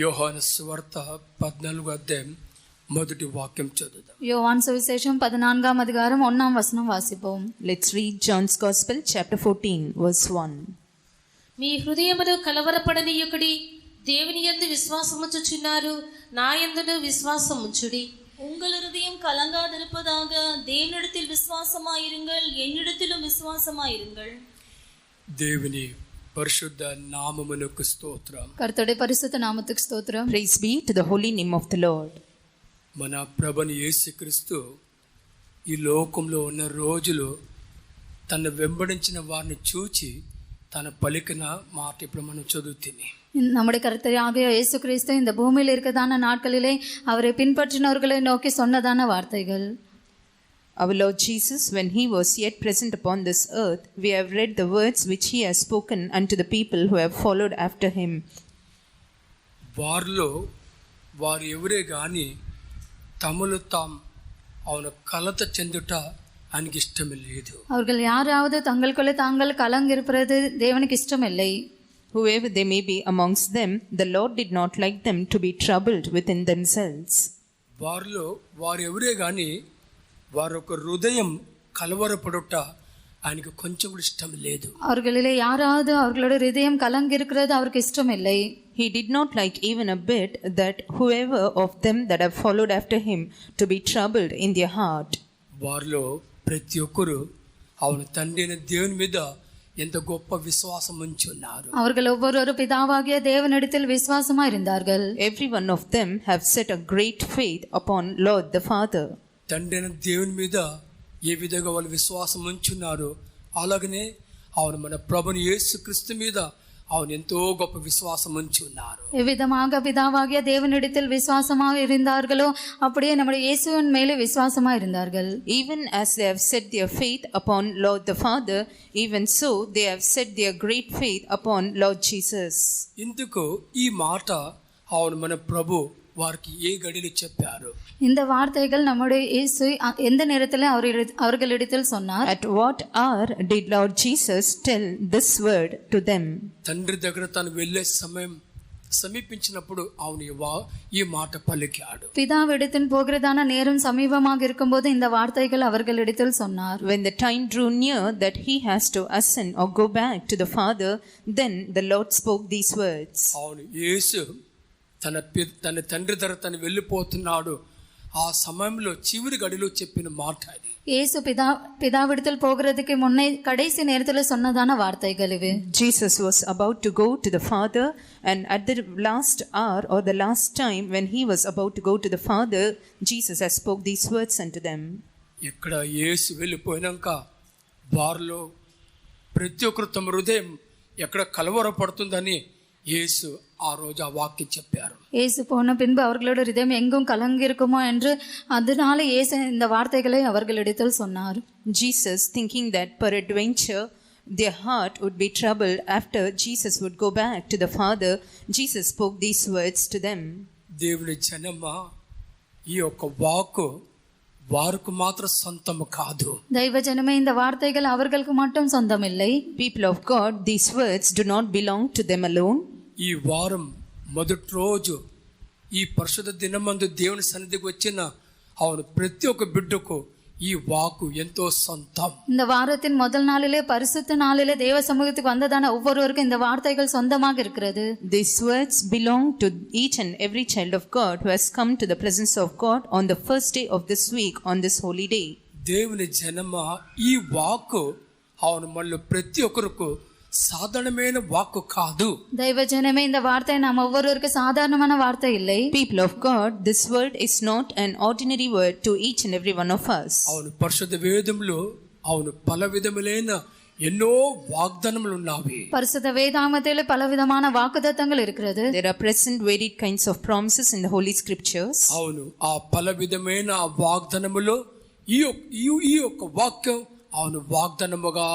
యోహాను సువార్త 14వ అధ్యాయం మొదటి వాక్యం చదువుదాం. యోహాను సువిశేషం 14వ అధ్యాయం 1వ వచనం వాసిపోం. Let's read John's Gospel chapter 14 verse 1. మీ హృదయమును కలవరపడనీయుకుడి, దేవుని యందు విశ్వాసముంచుచున్నారు, నా యందును విశ్వాసముంచుడి. உங்கள் இருதயம் கலங்காதிருப்பதாக தேவனிடத்தில் விசுவாசமாயிருங்கள், என்னிடத்திலும் விசுவாசமாயிருங்கள். దేవుని పరిశుద్ధ నామమునకు స్తోత్రం. కర్తరుడి పరిశుద్ధ నామమునకు స్తోత్రం. Praise be to the holy name of the Lord. మన ప్రభుని యేసుక్రీస్తు ఈ లోకంలో ఉన్న రోజులు తన వెంబడించిన వారిని చూచి తన పలికిన మాట ఇప్పుడు మనం చదువుతుంది. நம்முடைய கர்த்தராகிய இயேசு கிறிஸ்து இந்த பூமியில் இருக்கதான நாட்களிலே அவரை பின்பற்றினவர்களை நோக்கி சொன்னதான வார்த்தைகள். Our Lord Jesus, when he was yet present upon this earth, we have read the words which he has spoken unto the people who have followed after him. వారిలో వారు ఎవరే గాని తమలు తాము அவன కలత చెందుట ఆయనకి ఇష్టమే లేదు. அவர்கள் யாராவது தங்களுக்குள்ளே தாங்கள் கலங்கிருப்பது தேவனுக்கு இஷ்டமில்லை. Whoever they may be amongst them, the Lord did not like them to be troubled within themselves. వారిలో వారు ఎవరే గాని వారొక హృదయం కలవరపడుట ఆయనకి కొంచెం కూడా ఇష్టం లేదు. அவர்களிலே யாராவது அவர்களுடைய இதயம் கலங்கிருக்கிறது அவருக்கு இஷ்டமில்லை. He did not like even a bit that whoever of them that have followed after him to be troubled in their heart. వారిలో ప్రతి ఒక్కరు அவன తండ్రి అయిన దేవుని మీద ఎంత గొప్ప విశ్వాసం ఉంచున్నారు. அவர்கள் ஒவ்வொருவரும் பிதாவாகிய தேவனிடத்தில் விசுவாசமா இருந்தார்கள். Every one of them have set a great faith upon Lord the Father. తండ్రి అయిన దేవుని మీద ఏ విధంగా వాళ్ళు విశ్వాసం ఉంచున్నారు, అలాగనే అవును మన ప్రభుని యేసుక్రీస్తు మీద అవును ఎంతో గొప్ప విశ్వాసం ఉంచున్నారు. எவ்விதமாக பிதாவாகிய தேவனிடத்தில் விசுவாசமாக இருந்தார்களோ அப்படியே நம்முடைய இயேசுவின் மேலே விசுவாசமா இருந்தார்கள். Even as they have set their faith upon Lord the Father, even so they have set their great faith upon Lord Jesus. ఇందుకు ఈ మాట అవును మన ప్రభు వారికి ఏ గడిలో చెప్పారు. இந்த வார்த்தைகள் நம்முடைய இயேசு எந்த நேரத்தில் அவர்களிடத்தில் சொன்னார்? At what hour did Lord Jesus tell this word to them? తండ్రి దగ్గర తను వెళ్ళే సమయం సమీపించినప్పుడు అవును ఈ మాట పలికాడు. பிதாவிடத்தில் போகிறதான நேரம் சமீபமாக இருக்கும்போது இந்த வார்த்தைகள் அவர்களிடத்தில் சொன்னார். When the time drew near that he has to ascend or go back to the Father, then the Lord spoke these words. అవును యేసు తన తండ్రి దగ్గర తను వెళ్ళిపోతున్నాడు. ఆ సమయంలో చివరి గడిలో చెప్పిన మాట అది. இயேசு பிதாவிடத்தில் போகிறதுக்கு முன்னே கடைசி நேரத்தில் சொன்னதான வார்த்தைகள் இவை. Jesus was about to go to the Father, and at the last hour or the last time when he was about to go to the Father, Jesus has spoke these words unto them. ఇక్కడ యేసు వెళ్ళిపోయినాక వారిలో ప్రతి ఒక్కరు తమ హృదయం ఎక్కడ కలవరపడుతుందని యేసు ఆ రోజు ఆ వాక్యం చెప్పారు. இயேசு போன பின்பு அவர்களோட இதயம் எங்கும் கலங்கி இருக்குமோ என்று அதனால இயேசு இந்த வார்த்தைகளை அவர்களிடத்தில் சொன்னார். Jesus, thinking that peradventure their heart would be troubled after Jesus would go back to the Father, Jesus spoke these words to them. దేవుని జనమా, ఈ యొక్క వాక్కు వారికి మాత్రం సొంతము కాదు. దైవ జనమే இந்த வார்த்தைகள் அவர்களுக்கு மட்டும் சொந்தமில்லை. People of God, these words do not belong to them alone. ఈ వారం మొదటి రోజు ఈ పరిశుద్ధ దినమందు దేవుని సన్నిధికి వచ్చిన అవును ప్రతి ఒక్క బిడ్డకు ఈ వాక్కు ఎంతో సొంతం. இந்த வாரத்தின் முதல் நாளிலே பரிசுத்த நாளிலே தேவ சமூகத்துக்கு வந்ததான ஒவ்வொருவருக்கும் இந்த வார்த்தைகள் சொந்தமாக இருக்கிறது. These words belong to each and every child of God who has come to the presence of God on the first day of this week on this holy day. దేవుని జనమా, ఈ వాక్కు అవును మళ్ళీ ప్రతి ఒక్కరికి సాధారణమైన వాక్కు కాదు. దైవ జనమే இந்த வார்த்தை நாம் ஒவ்வொருவருக்கு சாதாரணமான வார்த்தை இல்லை. People of God, this word is not an ordinary word to each and every one of us. అవును పరిశుద్ధ వేదంలో అవును పల విధములైన ఎన్నో వాగ్దానములు ఉన్నాయి. పరిశుద్ధ వేదామத்திலே పలవిధமான వాగ్దానங்கள் இருக்கிறது. There are present varied kinds of promises in the holy scriptures. అవును ఆ పల విధమైన వాగ్దానములో ఈ యొక్క వాక్యం అవును వాగ్దానముగా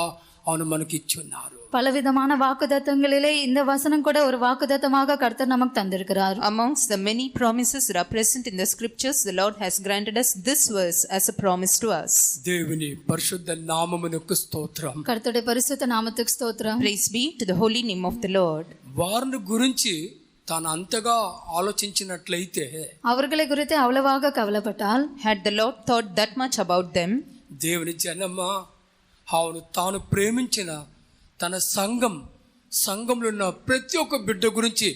అవును మనకి ఇచ్చున్నారు. பலவிதமான வாக்குத்தத்தங்களிலே இந்த வசனம் கூட ஒரு வாக்குத்தத்தமாக கர்த்தர் நமக்கு தந்திருக்கிறார். Amongst the many promises that are present in the scriptures, the Lord has granted us this verse as a promise to us. దేవుని పరిశుద్ధ నామమునకు స్తోత్రం. கர்த்தருடைய பரிசுத்த நாமத்துக்கு ஸ்தோத்திரம். Praise be to the holy name of the Lord. వారిని గురించి తాను అంతగా ఆలోచించినట్లయితే, அவர்களை குறித்து அவ்வளவாக கவலைப்பட்டால், had the Lord thought that much about them, దేవుని జనమా, అవును తాను ప్రేమించిన తన సంఘంలో ఉన్న ప్రతి ఒక్క బిడ్డ గురించి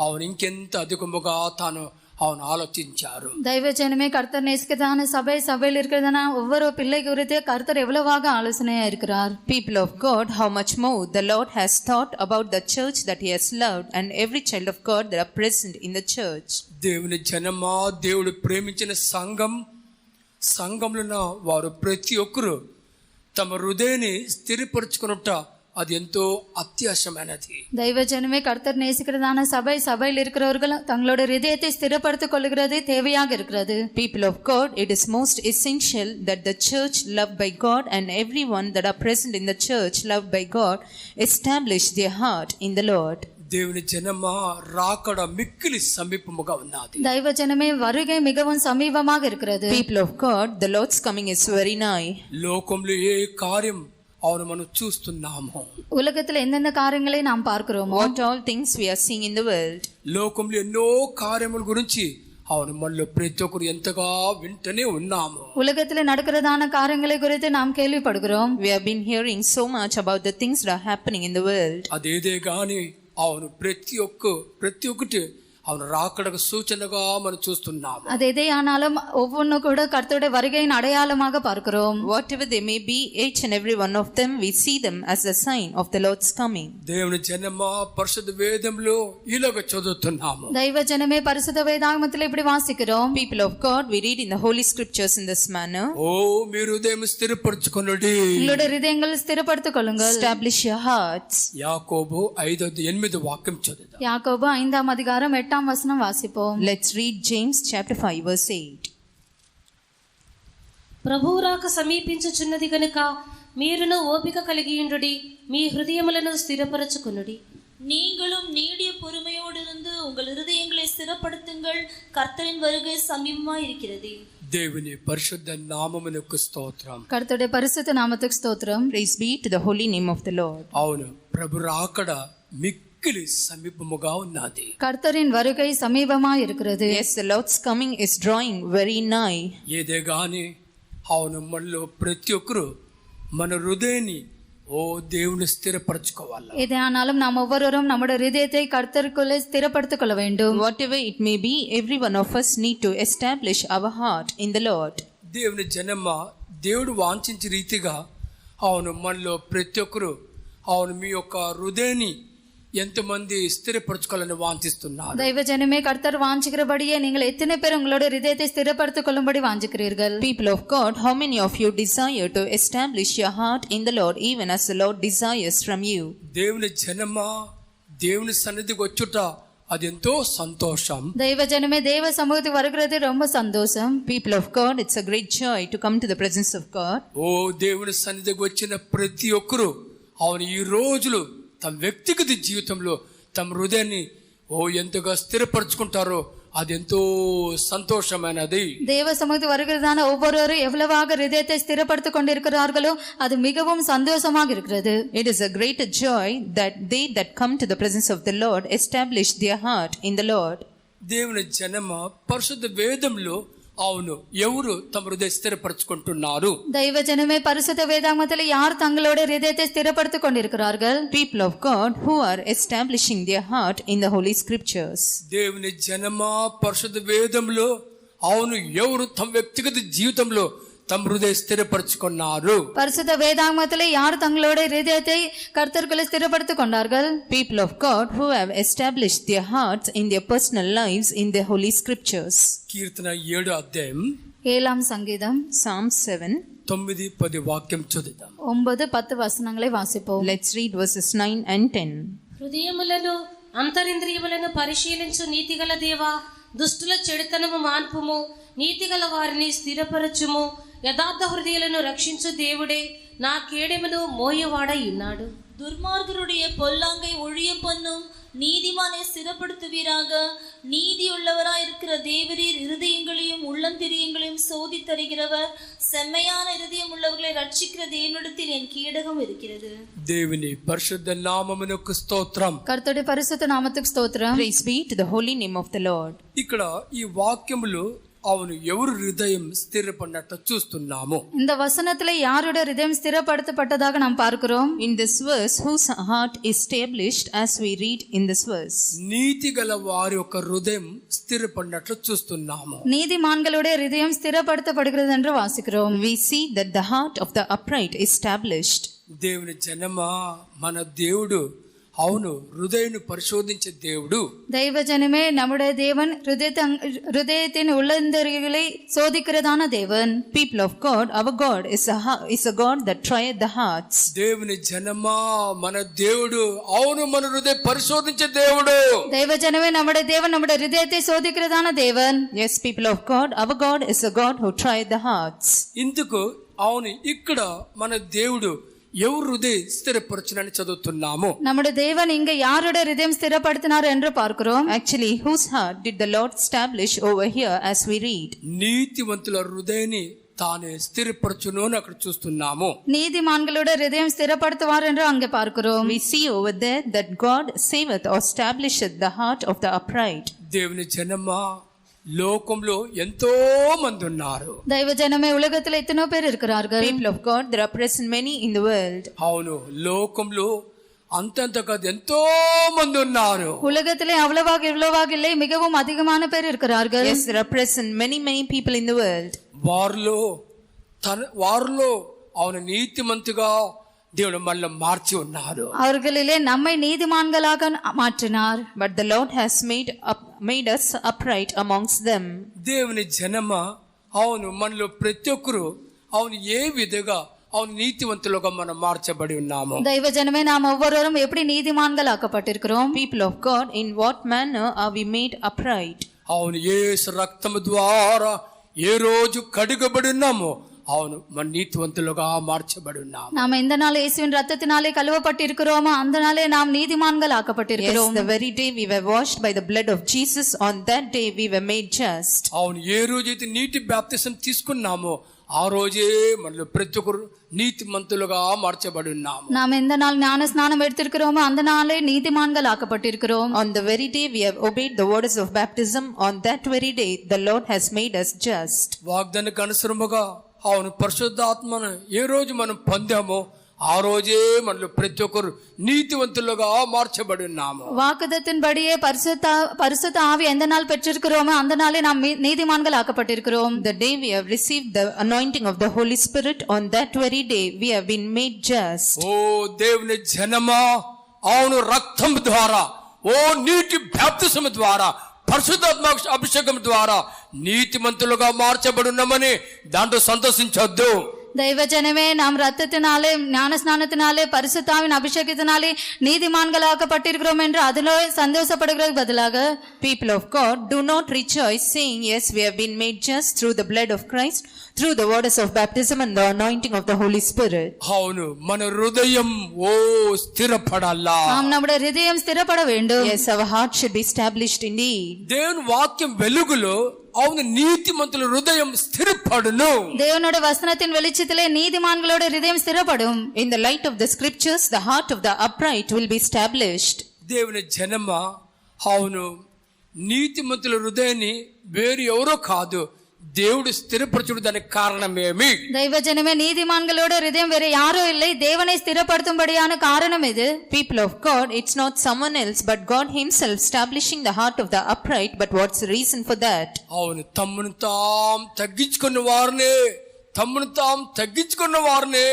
అవును ఇంకెంత అధికముగా తాను అవును ఆలోచించారు. దైవజనమే கர்த்தர் நேசிக்கிறதான சபையில் இருக்கிறதான ஒவ்வொரு பிள்ளை குறித்து கர்த்தர் எவ்வளவாக ஆலோசனையா இருக்கிறார். People of God, how much more the Lord has thought about the church that he has loved and every child of God that are present in the church. దేవుని జనమా, దేవుడు ప్రేమించిన సంఘంలో ఉన్న వారు ప్రతి ఒక్కరు తమ హృదయాన్ని స్థిరపరచుకున్నట్ట அது ఎంతో అత్యాశమైనది. దైవజనమే கர்த்தர் நேசிக்கிறதான சபையில் இருக்கிறவர்கள் தங்களோட இதயத்தை ஸ்திரப்படுத்திக் கொள்கிறது தேவையாக இருக்கிறது. People of God, it is most essential that the church loved by God and everyone that are present in the church loved by God establish their heart in the Lord. దేవుని జనమా, రాకడ మిక్కిలి సమీపముగా ఉన్నది. దైవజనమే வருகை மிகவும் சமீபமாக இருக்கிறது. People of God, the Lord's coming is very nigh. లోకంలో ఏ కార్యం అవును మనం చూస్తున్నాము, ఉలగத்தில் ఎన్నెన్న కార్యங்களை நாம் பார்க்கிறோமோ, What all things we are seeing in the world. లోకంలో ఎన్నో కార్యముల గురించి అవును మనలో ప్రతి ఒక్కరు ఎంతగా వింటనే ఉన్నాము. உலகத்தில் நடக்கிறதான காரியங்களை குறித்து நாம் கேள்விப்படுகிறோம். We have been hearing so much about the things that are happening in the world. అదేదే గాని అవును ప్రతి ఒక్కటి అవును రాకడకు సూచనగా మనం చూస్తున్నాము. அது எதே ஆனாலும் ஒவ்வொன்றும் கூட கர்த்தருடைய வருகையின் அடையாளமாக பார்க்கிறோம். Whatever they may be, each and every one of them, we see them as a sign of the Lord's coming. దేవుని జనమా, పరిశుద్ధ వేదంలో ఇలాగ చదువుతున్నాము. దైవజనమే పరిశుద్ధ వేదాగమத்தில் இப்படி வாசிக்கிறோம். People of God, we read in the Holy Scriptures in this manner. ఓ మీరు హృదయం స్థిరపరచుకొనుడి, உங்களுடைய இதயங்களை ஸ்திரப்படுத்திக் கொள்ளுங்கள். Establish your hearts. యాకోబు 5:8 వాక్యం చదువుదాం. యాకోబు 5వ అధికారం 8వ వచనం వాసిపోం. Let's read James chapter 5 verse 8. ప్రభువు రాక సమీపించుచున్నది గనుక మీరును ఓపిక కలిగియుండుడి, మీ హృదయములను స్థిరపరచుకొనుడి. நீங்களும் நீடிய பொறுமையோடு இருந்து உங்கள் இருதயங்களை ஸ்திரப்படுத்துங்கள், கர்த்தரின் வருகை சமீபமாய் இருக்கிறது. దేవుని పరిశుద్ధ నామమునకు స్తోత్రం. కర్తరుடைய పరిశుద్ధ నామమునకు స్తోత్రం. Praise be to the holy name of the Lord. అవును, ప్రభు రాకడ మిక్కిలి సమీపముగా ఉన్నది. కర్తరిన్ வருகை సమీపమాய் இருக்கிறது. Yes, the Lord's coming is drawing very nigh. ఏదే గాని అవును మనలో ప్రతి ఒక్కరు మన హృదయాన్ని ఓ దేవుని స్థిరపరచుకోవాలి. எதே ஆனாலும் நாம் ஒவ்வொருவரும் நம்முடைய இதயத்தை கர்த்தருக்குள்ளே ஸ்திரப்படுத்திக் கொள்ள வேண்டும். Whatever it may be, every one of us need to establish our heart in the Lord. దేవుని జనమా, దేవుడు వాంఛించే రీతిగా అవును మనలో ప్రతి ఒక్కరు అవును మీ యొక్క హృదయాన్ని ఎంతమంది స్థిరపరచుకోవాలని వాంఛిస్తున్నారు. దైవజనమే కర్తర్ వాంఛిக்கிறబడియే நீங்கள் எத்தனை பேர் உங்களுடைய இதயத்தை ஸ்திரப்படுத்திக் கொள்ளும்படி வாஞ்சிக்கிறீர்கள்? People of God, how many of you desire to establish your heart in the Lord even as the Lord desires from you? దేవుని జనమా, దేవుని సన్నిధికి వచ్చుట అది ఎంతో సంతోషం. దైవజనమే దేవ సముఖத்துக்கு வருகிறது ரொம்ப சந்தோஷம். People of God, it's a great joy to come to the presence of God. ఓ దేవుని సన్నిధికి వచ్చిన ప్రతి ఒక్కరు అవును ఈ రోజులు తమ వ్యక్తిగత జీవితంలో తమ హృదయాన్ని ఎంతగా స్థిరపరచుకుంటారో అది ఎంతో సంతోషమైనది. தேவ சமூகத்துக்கு வருகிறதான ஒவ்வொருவரும் எவ்வளவாக இதயத்தை ஸ்திரப்படுத்திக் கொண்டிருக்கிறார்களோ அது மிகவும் சந்தோஷமாக இருக்கிறது. It is a great joy that they that come to the presence of the Lord establish their heart in the Lord. దేవుని జనమ పరిశుద్ధ వేదంలో అవును ఎవరు తమ హృదయ స్థిరపరచుకుంటున్నారు? దైవజనమే పరిశుద్ధ వేదాగమத்தில் யார் தங்களோட இதயத்தை ஸ்திரப்படுத்திக் கொண்டிருக்கிறார்கள்? People of God who are establishing their heart in the Holy Scriptures. దేవుని జనమ పరిశుద్ధ వేదంలో అవును ఎవరు తమ వ్యక్తిగత జీవితంలో తమ హృదయ స్థిరపరచుకున్నారు? పరిశుద్ధ వేదాగమத்தில் யார் தங்களோட இதயத்தை கர்த்தருக்குள்ளே ஸ்திரப்படுத்திக் கொண்டார்கள்? People of God who have established their hearts in their personal lives in the Holy Scriptures. కీర్తన 7వ అధ్యాయం 7వ సంగీతం Psalm 7 9-10 వాక్యం చదువుదాం. 9-10 వచనங்களை వాసిపోం. Let's read verses 9 and 10. హృదయములను అంతరింద్రియములను పరిశీలించు నీతిగల దేవా, దుష్టుల చెడుతనము మాన్పుము, నీతిగల వారిని స్థిరపరచుము. యథార్థ హృదయాలను రక్షించు దేవుడే నా కేడెమును మోయవాడై ఉన్నాడు. துர்மார்கருடைய பொல்லாங்கை ஒழிய பண்ணும் நீதிமானை ஸ்திரப்படுத்துவீராக. நீதியுள்ளவராயிருக்கிற தேவரீர் இருதயங்களையும் உள்ளந்திரியங்களையும் சோதித்தருகிறவர். செம்மையான இருதயம் உள்ளவர்களை ரட்சிக்கிற தேவனிடத்தில் என் கீடகம் இருக்கிறது. దేవుని పరిశుద్ధ నామమునకు స్తోత్రం. கர்த்தருடைய பரிசுத்த நாமத்துக்கு ஸ்தோத்திரம். Praise be to the holy name of the Lord. ఇక్కడ ఈ వాక్యములు அவను ఎవరు హృదయం స్థిరపడినట్టు చూస్తున్నాము. இந்த வசனத்துல யாரோட ஹிருதயம் ஸ்திரப்படுத்தப்பட்டதாக நாம் பார்க்கிறோம். In this verse, whose heart is established, as we read in this verse. నీతి గల వారి యొక్క హృదయం స్థిరపడినట్లు చూస్తున్నాము. நீதிமான்களுடைய ஹிருதயம் ஸ்திரப்படுத்தப்படுகிறது என்று வாசிக்கிறோம். We see that the heart of the upright is established. దేవుని జనమా, మన దేవుడు అవును హృదయను పరిశోధించే దేవుడు. தெய்வஜனமே, நம்முடைய தேவன் ஹிருதயத்தின் உள்ளந்தரிகளை சோதிக்கிறதான தேவன். People of God, our God is a God that trieth the hearts. దేవుని జనమా, మన దేవుడు అవును మన హృదయ పరిశోధించే దేవుడు. தெய்வஜனமே, நம்முடைய தேவன் நம்முடைய ஹிருதயத்தை சோதிக்கிறதான தேவன். Yes, people of God, our God is a God who trieth the hearts. ఇందుకు అవును ఇక్కడ మన దేవుడు ఎవరు హృదయ స్థిరపరచునని చదువుతున్నాము. நம்முடைய தேவன் இங்க யாரோட ஹிருதயம் ஸ்திரப்படுத்தினார் என்று பார்க்கிறோம். Actually, whose heart did the Lord establish over here as we read? నీతివంతుల హృదయాన్ని తానే స్థిరపరచును అని అక్కడ చూస్తున్నాము. நீதிமான்களோட ஹிருதயம் ஸ்திரப்படுத்துவார் என்று அங்கே பார்க்கிறோம். We see over there that God saveth or establisheth the heart of the upright. దేవుని జనమా, లోకంలో ఎంతో మంది ఉన్నారు. దైవజనమే, ఉలగத்துல ఎన్నో పేరు இருக்கிறார்கள். People of God, there are present many in the world. అవును, లోకంలో అంతంత కాదు ఎంతో మంది ఉన్నారు. உலகத்திலே அவ்வளவாக இவ்வளவாக இல்லை, மிகவும் அதிகமான பேர் இருக்கிறார்கள். Yes, there are present many people in the world. వారిలో అవును నీతిమంతుగా దేవుడు మళ్ళీ మార్చి ఉన్నారు. அவர்களிலே நம்மை நீதிமான்களாக மாற்றினார். But the Lord has made us upright amongst them. దేవుని జనమ, అవును మనలో ప్రతి ఒక్కరు అవును ఏ విధంగా అవును నీతివంతులుగా మనం మార్చబడి ఉన్నాము. దైవజనమే, நாம் ஒவ்வொருவரும் எப்படி நீதிமான்கள் ஆக்கப்பட்டிருக்கிறோம். People of God, in what manner are we made upright? అవును యేసు రక్తము ద్వారా ఏ రోజు కడుగబడి ఉన్నామో అవును మన నీతివంతులుగా మార్చబడి ఉన్నాము. நாம் எந்த நாள் இயேசுவின் ரத்தத்தினாலே கழுவப்பட்டிருக்கிறோமோ அந்த நாளே நாம் நீதிமான்கள் ஆக்கப்பட்டிருக்கிறோம். Yes, the very day we were washed by the blood of Jesus, on that day we were made just. అవును ఏ రోజైతే నీటి బాప్తిసం తీసుకున్నామో ఆ రోజే మనలో ప్రతి ఒక్కరు నీతిమంతులుగా మార్చబడి ఉన్నాము. நாம் எந்த நாள் ஞான ஸ்நானம் எடுத்திருக்கிறோமோ அந்த நாளே நீதிமான்கள் ஆக்கப்பட்டிருக்கிறோம். On the very day we have obeyed the waters of baptism, on that very day the Lord has made us just. వాగ్దానానికి అనుసరముగా అవును పరిశుద్ధాత్మను ఏ రోజు మనం పొందామో ఆ రోజే మనలో ప్రతి ఒక్కరు నీతివంతులుగా మార్చబడి ఉన్నాము. வாக்குதத்தின்படியே பரிசுத்த ஆவி எந்த நாள் பெற்றிருக்கிறோமோ அந்த நாளே நாம் நீதிமான்கள் ஆக்கப்பட்டிருக்கிறோம். The day we have received the anointing of the Holy Spirit, on that very day we have been made just. ఓ దేవుని జనమా, అవును రక్తం ద్వారా, ఓ నీటి బాప్తిసం ద్వారా, పరిశుద్ధాత్మ అభిషేకం ద్వారా నీతిమంతులుగా మార్చబడి ఉన్నామని దాంట్లో సంతోషించొద్దు. దైవజనమే, நாம் ரத்தத்தினாலே ஞான ஸ்நானத்தினாலே பரிசுத்தாவின் அபிஷேகத்தினாலே நீதிமான்களாக்கப்பட்டிருக்கிறோம் என்று அதிலே சந்தோஷப்படுகிறதுக்கு பதிலாக People of God, do not rejoice saying, yes, we have been made just through the blood of Christ, through the waters of baptism and the anointing of the Holy Spirit. అవును మన హృదయం ఓ స్థిరపడాలా. நாம் நம்முடைய ஹிருதயம் ஸ்திரப்பட வேண்டும். Yes, our heart should be established indeed. దేవుని వాక్యం వెలుగులో అవును నీతిమంతుల హృదయం స్థిరపడును. தேவனுடைய வசனத்தின் வெளிச்சத்திலே நீதிமான்களோட ஹிருதயம் ஸ்திரப்படும். In the light of the scriptures, the heart of the upright will be established. దేవుని జనమ, అవును నీతిమంతుల హృదయాన్ని వేరు ఎవరో కాదు, దేవుడు స్థిరపరచుడు. దానికి కారణమేమి? దైవజనమే, நீதிமான்களோட ஹிருதயம் வேற யாரோ இல்லை, தேவனை ஸ்திரப்படுத்தும்படியான காரணம் இது. People of God, it's not someone else but God himself establishing the heart of the upright. But what's the reason for that? అవును తమ్మును తగ్గించుకున్న వారినే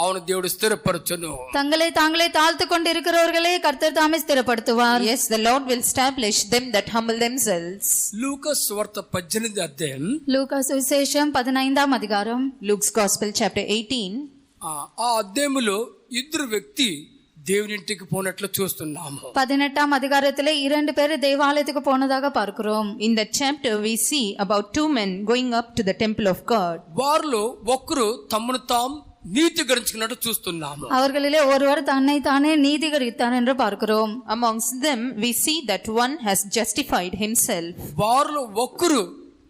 అవును దేవుడు స్థిరపరచును. தங்களை தாங்களே தாழ்த்து கொண்டு இருக்கிறவர்களே கர்த்தர் தாமே ஸ்திரப்படுத்துவார். Yes, the Lord will establish them that humble themselves. లూకా సువార్త 18వ అధ్యాయం, லூக்கா சுவிசேஷம் 15ஆம் அதிகாரம், Luke's Gospel chapter 18. ఆ అధ్యాయములో ఇద్దరు వ్యక్తి దేవుని ఇంటికి పోనట్లు చూస్తున్నాము. 18ஆம் அதிகாரத்திலே 2 பேர் தேவாலயத்துக்கு போனதாக பார்க்கிறோம். In that chapter we see about 2 men going up to the temple of God. వారిలో ఒకరు తమ్మును తాము నీతిగరించుకున్నట్టు చూస్తున్నాము. அவர்களிலே ஒருவர் தன்னை தானே நீதிகரித்தார் என்று பார்க்கிறோம். Amongst them we see that one has justified himself. వారిలో ఒక్కరు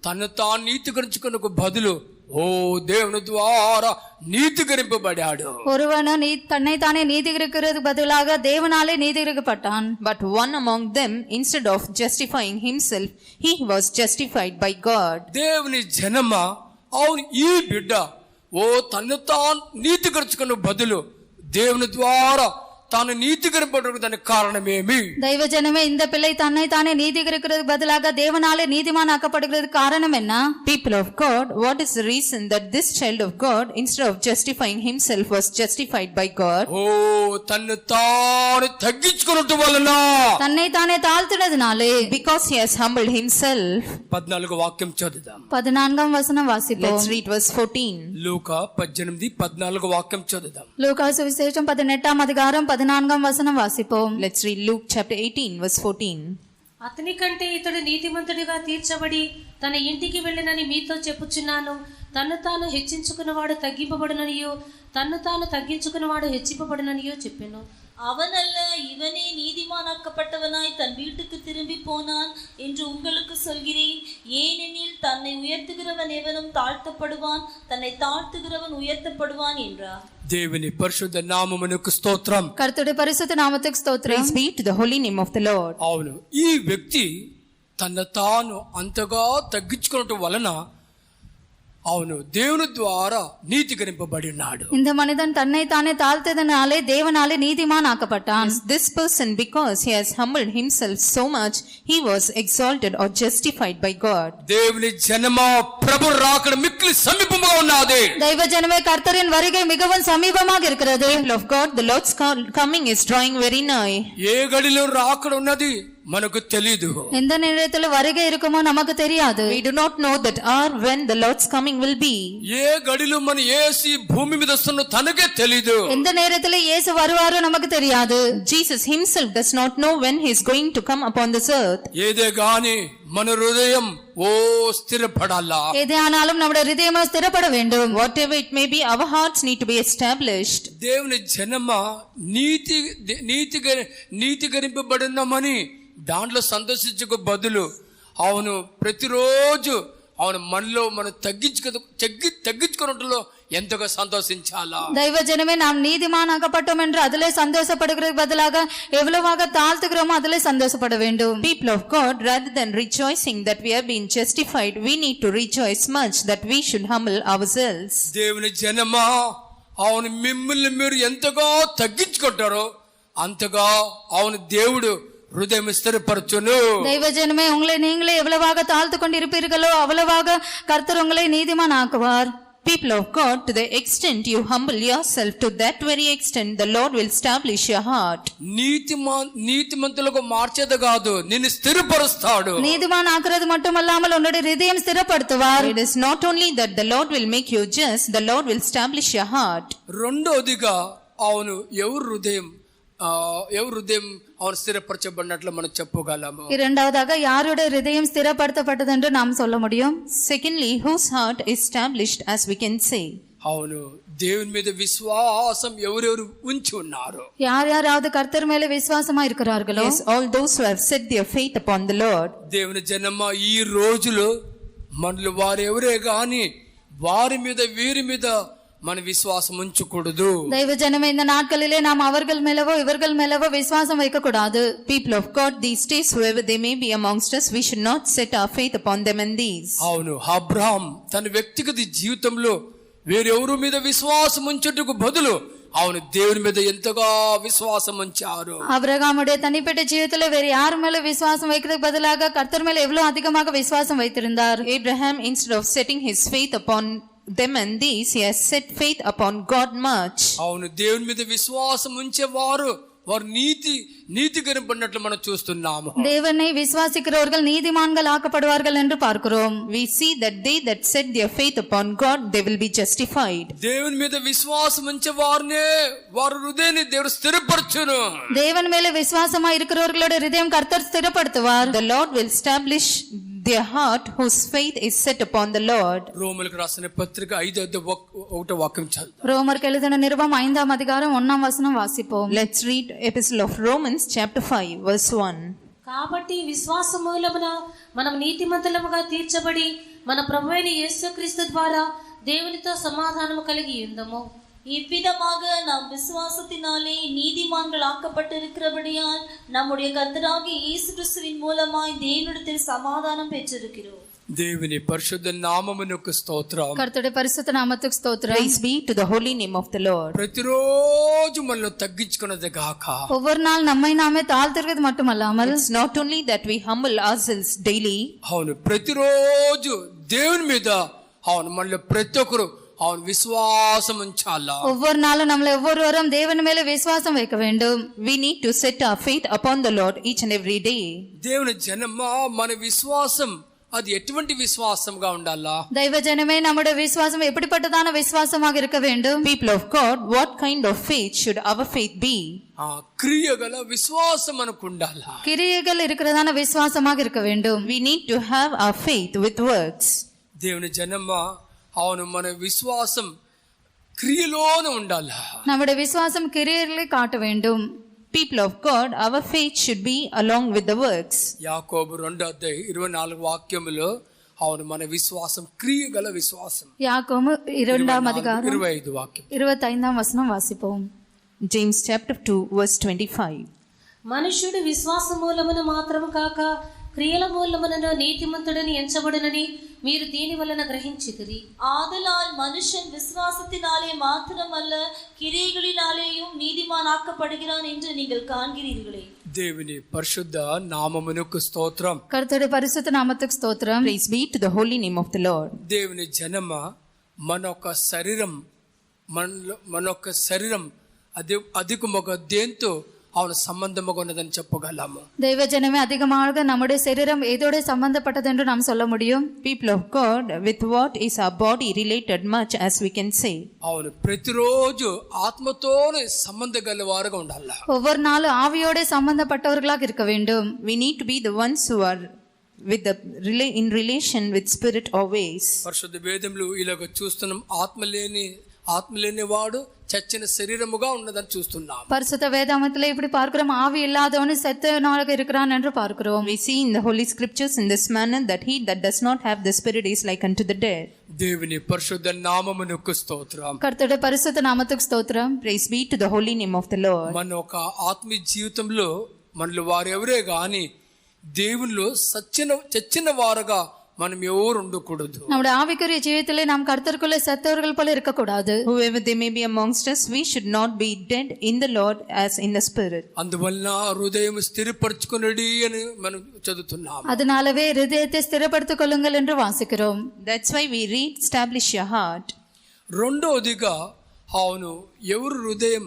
తను తాను నీతిగరించుకున్నకు బదులు ఓ దేవుని ద్వారా నీతిగరింపబడాడు. ஒருவனோ தன்னை தானே நீதிகரிக்கிறது பதிலாக தேவனாலே நீதிகரிக்கப்பட்டான். But one among them, instead of justifying himself, he was justified by God. దేవుని జనమా, అవును ఈ బిడ్డ ఓ తను తాను నీతిగరించుకున్న బదులు దేవుని ద్వారా తాను నీతిగరింపడానికి దానికి కారణమేమి? தெய்வ ஜனமே, இந்த பிள்ளை தன்னை தானே நீதிகரிக்கிறதுக்கு பதிலாக தேவனாலே நீதிமானாக்கப்படுகிறதுக்கு காரணம் என்ன? People of God, what is the reason that this child of God, instead of justifying himself, was justified by God? ఓ తన్ను తాను తగ్గించుకున్నట్టు వలన, தன்னை தானே தாழ்த்தினதுனாலே. Because he has humbled himself. 14 వాక్యం చదువుదాం. 14వ వచనం వాసిపోం. Let's read verse 14. లూకా 18:14 వాక్యం చదువుదాం. லூக்கா சுவிசேஷம் 18ஆம் அதிகாரம் 14ஆம் வசனம் வாசிப்போம். Let's read Luke chapter 18 verse 14. అతని కంటే ఇతడు నీతిమంతుడిగా తీర్చబడి తన ఇంటికి వెళ్ళినని మీతో చెప్పుచున్నాను. తన్ను తాను హెచ్చించుకున్నవాడు తగ్గింపబడుననియో, తన్ను తాను తగ్గించుకున్నవాడు హెచ్చింపబడుననియో చెప్పెను. அவனல்ல, இவனே நீதிமானாக்கப்பட்டவனாய் தன் வீட்டுக்கு திரும்பி போனான் என்று உங்களுக்கு சொல்கிறேன். ஏனெனில் தன்னை உயர்த்துகிறவன் எவனும் தாழ்த்தப்படுவான், தன்னை தாழ்த்துகிறவன் உயர்த்தப்படுவான் என்றார். దేవుని పరిశుద్ధ నామమునకు స్తోత్రం. கர்த்தருடைய பரிசுத்த நாமத்துக்கு ஸ்தோத்திரம். Praise be to the holy name of the Lord. అవును, ఈ వ్యక్తి తన తాను అంతగా తగ్గించుకోవటం వలన అవును దేవుని ద్వారా నీతిగరింపబడి ఉన్నాడు. இந்த மனிதன் தன்னை தானே தாழ்த்ததனாலே தேவனாலே நீதிமான் ஆக்கப்பட்டான். This person, because he has humbled himself so much, he was exalted or justified by God. దేవుని జనమా, ప్రభు రాకడ మిక్కిలి సమీపంగా ఉన్నది. தெய்வ ஜனமே, கர்த்தரின் வருகை மிகவும் சமீபமாக இருக்கிறது. People of God, the Lord's coming is drawing very nigh. ఏ గడిలో రాకడ ఉన్నది మనకు తెలీదు. எந்த நேரத்தில் வருகை இருக்குமோ நமக்கு தெரியாது. We do not know that hour when the Lord's coming will be. ఏ గడిలో మన యేసు భూమి మీద వస్తున్న తనకే తెలీదు. எந்த நேரத்தில் இயேசு வருவாரோ நமக்கு தெரியாது. Jesus himself does not know when he is going to come upon this earth. ఏదే గాని మన హృదయం ఓ స్థిరపడాలా. எது ஆனாலும் நம்முடைய இதயம் ஸ்திரப்பட வேண்டும். Whatever it may be, our hearts need to be established. దేవుని జనమా, నీతిగరింపబడినమని దాంట్లో సంతోషించక బదులు అవును ప్రతిరోజు అవును మనలో మనం తగ్గించుకున్నట్లో ఎంతగా సంతోషించాలా. தெய்வ ஜனமே, நாம் நீதிமானாக்கப்பட்டோம் என்று அதிலே சந்தோஷப்படுகிறதுக்கு பதிலாக எவ்வளவாக தாழ்த்துகிறோமோ அதிலே சந்தோஷப்பட வேண்டும். People of God, rather than rejoicing that we have been justified, we need to rejoice much that we should humble ourselves. దేవుని జనమా, అవును మిమ్మల్ని మీరు ఎంతగా తగ్గించుకుంటారో అంతగా అవును దేవుడు హృదయం స్థిరపరచును. தெய்வ ஜனமே, உங்களை நீங்களே எவ்வளவாக தாழ்த்து கொண்டு இருப்பீர்களோ அவ்வளவாக கர்த்தர் உங்களை நீதிமான் ஆக்குவார். People of God, to the extent you humble yourself, to that very extent the Lord will establish your heart. నీతిమంతులకు మార్చేది కాదు, నిన్ను స్థిరపరుస్తాడు. நீதிமான் ஆக்குறது மட்டுமல்லாமல் உன்னுடைய இதயம் ஸ்திரப்படுத்துவார். It is not only that the Lord will make you just, the Lord will establish your heart. రెండోదిగా అవును ఎవరు హృదయం அவன் ஸ்திரப்படுத்தப்பட்டனట్లు మనం చెప్పగలము. இரண்டாவதாக யாருடைய இதயம் ஸ்திரப்படுத்தப்பட்டது என்று நாம் சொல்ல முடியும். Secondly, whose heart is established, as we can say. అవును, దేవుని మీద విశ్వాసం ఎవరెవరు ఉంచి ఉన్నారు, யாராவது கர்த்தர் மேல விசுவாசமா இருக்கிறார்களோ, yes, all those who have set their faith upon the Lord. దేవుని జనమ, ఈ రోజులో మనలో వారెవరే గాని వారి మీద వీరి మీద మన విశ్వాసం ఉంచకూడదు. దైవ జనమే, இந்த நாட்களிலே நாம் அவர்கள் மேலவோ இவர்கள் மேலவோ விசுவாசம் வைக்க கூடாது. People of God, these days whoever they may be amongst us, we should not set our faith upon them and these. అవును, అబ్రహాం తన వ్యక్తిగత జీవితంలో వేరెవరి మీద విశ్వాసం ఉంచుటకు బదులు అవును దేవుని మీద ఎంతగా విశ్వాసం ఉంచారు. அபிரகாமுடைய தனிப்பட்ட ஜீவிதத்துல வேற யார் மேல விசுவாசம் வைக்கிறதுக்கு பதிலாக கர்த்தர் மேல எவ்வளவு அதிகமாக விசுவாசம் வைத்திருந்தார். Abraham, instead of setting his faith upon them and these, he has set faith upon God much. అవును, దేవుని మీద విశ్వాసం ఉంచేవారు వారు నీతిగరింపడినట్లు మనం చూస్తున్నాము. தேவனை விசுவாசிக்கிறவர்கள் நீதிமான்கள் ஆக்கப்படுவார்கள் என்று பார்க்கிறோம். We see that they that set their faith upon God, they will be justified. దేవుని మీద విశ్వాసం ఉంచేవారినే వారి హృదయాన్ని దేవుడు స్థిరపరచును. தேவன் மேல விசுவாசமா இருக்கிறவர்களோட இதயம் கர்த்தர் ஸ்திரப்படுத்துவார். The Lord will establish their heart whose faith is set upon the Lord. రోమలకు రాసిన పత్రిక 5:1 వాక్యం చదువు. ரோமருக்கு எழுதின நிருபம் 5ஆம் அதிகாரம் 1ஆம் வசனம் வாசிப்போம். Let's read Epistle of Romans chapter 5 verse 1. కాబట్టి విశ్వాస మూలమున మనం నీతిమంతులముగా తీర్చబడి మన ప్రభువైన యేసుక్రీస్తు ద్వారా దేవునితో సమాధానము కలిగి ఉందము. இவ்விதமாக நாம் விசுவாசத்தினாலே நீதிமான்கள் ஆக்கப்பட்டிருக்கிறபடியால் நம்முடைய கர்த்தராகிய இயேசு கிறிஸ்துவின் மூலமாய் தேவனிடத்தில் சமாதானம் பெற்றிருக்கிறோம். దేవుని పరిశుద్ధ నామమునకు స్తోత్రం. கர்த்தருடைய பரிசுத்த நாமத்துக்கு ஸ்தோத்திரம். Praise be to the holy name of the Lord. ప్రతిరోజు మనల్ని తగ్గించుకున్నది గాక. ஒவ்வொரு நாள் நம்மை நாமே தாழ்த்துகிறது மட்டுமல்லாமல் It's not only that we humble ourselves daily, అవును ప్రతిరోజు దేవుని మీద అవును మనలో ప్రతి ఒక్కరు అవును విశ్వాసం ఉంచాలా. ஒவ்வொரு நாளும் நம்மள ஒவ்வொருவரும் தேவன் மேல விசுவாசம் வைக்க வேண்டும். we need to set our faith upon the Lord each and every day. దేవుని జనమా మన విశ్వాసం అది ఎటువంటి విశ్వాసంగా ఉండాలా? దైవ జనమే நம்முடைய விசுவாசம் எப்படிப்பட்டதான விசுவாசமாக இருக்க வேண்டும்? People of God, what kind of faith should our faith be? క్రియగల విశ్వాసం మనకు ఉండాలా. கிரியைகள் இருக்கிறதான விசுவாசமாக இருக்க வேண்டும். We need to have our faith with works. దేవుని జనమా అవును మన విశ్వాసం క్రియలోనే ఉండాలా. நம்முடைய விசுவாசம் கிரியைகளை காட்ட வேண்டும். People of God, our faith should be along with the works. యాకోబు 2:24 వాక్యములో అవును మన విశ్వాసం క్రియగల విశ్వాసం. யாக்கோபு 2ஆம் அதிகாரம் 25 వాక్యం 25ஆம் வசனம் வாசிப்போம். James chapter 2 verse 25. మనుష్యుడు విశ్వాస మూలమున మాత్రము కాక క్రియల మూలమున నీతిమంతుడని ఎంచబడునని మీరు దీని వలన గ్రహించితిరి. ஆதலால் மனுஷன் விசுவாசத்தினாலே மாத்திரமல்ல கிரியைகளினாலேயும் நீதிமானாக்கப்படுகிறான் என்று நீங்கள் காண்கிறீர்களே. దేవుని పరిశుద్ధ నామమునకు స్తోత్రం. கர்த்தருடைய பரிசுத்த நாமத்துக்கு ஸ்தோத்திரம். Praise be to the holy name of the Lord. దేవుని జనమ మనొక శరీరం అధికముగా దేంతో అవును సంబంధముగా ఉన్నదని చెప్పగలము. దైవ జనమే அதிகமாக நம்முடைய శరీరం ఏదోட సంబంధపట్టது என்று நாம் சொல்ல முடியும். People of God, with what is our body related much as we can say. అవును ప్రతిరోజు ఆత్మతోనే సంబంధ గలవారుగా ఉండాలి. ஒவ்வொரு நாளும் ஆவியோட சம்பந்தப்பட்டவர்களாக இருக்க வேண்டும். We need to be the ones who are with the in relation with spirit always. పరిశుద్ధ వేదములు ఇలాగ చూస్తున్నాం. ఆత్మలేని వాడు చచ్చిన శరీరముగా ఉన్నదని చూస్తున్నాం. பரிசுத்த வேதாகமத்திலே இப்படி பார்க்கிறோம், ஆவி இல்லாதவன் செத்தவனாக இருக்கிறான் என்று பார்க்கிறோம். We see in the holy scriptures in this manner that he that does not have the spirit is like unto the dead. దేవుని పరిశుద్ధ నామమునకు స్తోత్రం. కర్తరుடைய పరిశుద్ధ నామమునకు స్తోత్రం. Praise be to the holy name of the Lord. మన ఒక ఆత్మీయ జీవితంలో మనలో వారెవరే గాని దేవునిలో చచ్చిన వారుగా మనం ఎవరు ఉండకూడదు. நம்முடைய ஆவிக்குரிய ஜீவிதத்திலே நாம் கர்த்தருக்குள்ளே செத்தவர்கள் போல இருக்க கூடாது. Whoever they may be amongst us, we should not be dead in the Lord as in the spirit. అందువల్ల హృదయం స్థిరపరచుకొనడి అని మనం చదువుతున్నాం. அதனாலவே హృదయத்தை స్థిరపరచుకొల్లుங்கள் கொள்ளுங்கள் என்று வாசிக்கிறோம். That's why we read, establish your heart. రెండోదిగా అవును ఎవరు హృదయం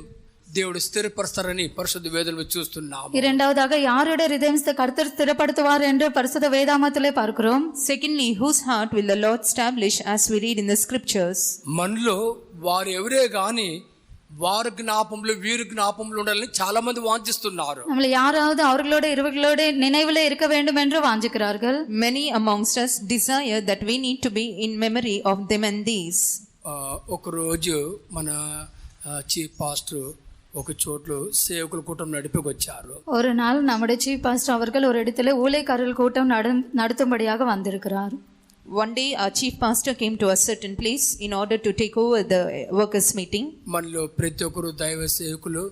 దేవుడు స్థిరపరుస్తారని పరిశుద్ధ వేదనలో చూస్తున్నాం. இரண்டாவதாக யாருடைய ஹிருதயத்தை கர்த்தர் ஸ்திரப்படுத்துவார் என்று பரிசுத்த வேதாகமத்திலே பார்க்கிறோம். Secondly, whose heart will the Lord establish as we read in the scriptures? మనలో వారు ఎవరే గాని వారి జ్ఞాపంలో వీరి జ్ఞాపంలో ఉండాలని చాలా మంది వాంఛిస్తున్నారు. நம்மள யாராவது அவர்களோட இவர்களோட நினைவிலே இருக்க வேண்டும் என்று வாஞ்சிக்கிறார்கள். Many amongst us desire that we need to be in memory of them and these. ఒక రోజు మన చీఫ్ పాస్టర్ ఒక చోట్ల సేవకుల కూటం నడిపికొచ్చారు. ஒரு நாள் நம்முடைய சீஃப் பாஸ்டர் அவர்கள் ஒரு இடத்திலே ஊழியக்காரர்கள் கூட்டம் நடத்தும்படியாக வந்திருக்கிறார். One day our chief pastor came to a certain place in order to take over the workers meeting. మనలో ప్రతి ఒక్కరు దైవ సేవకులు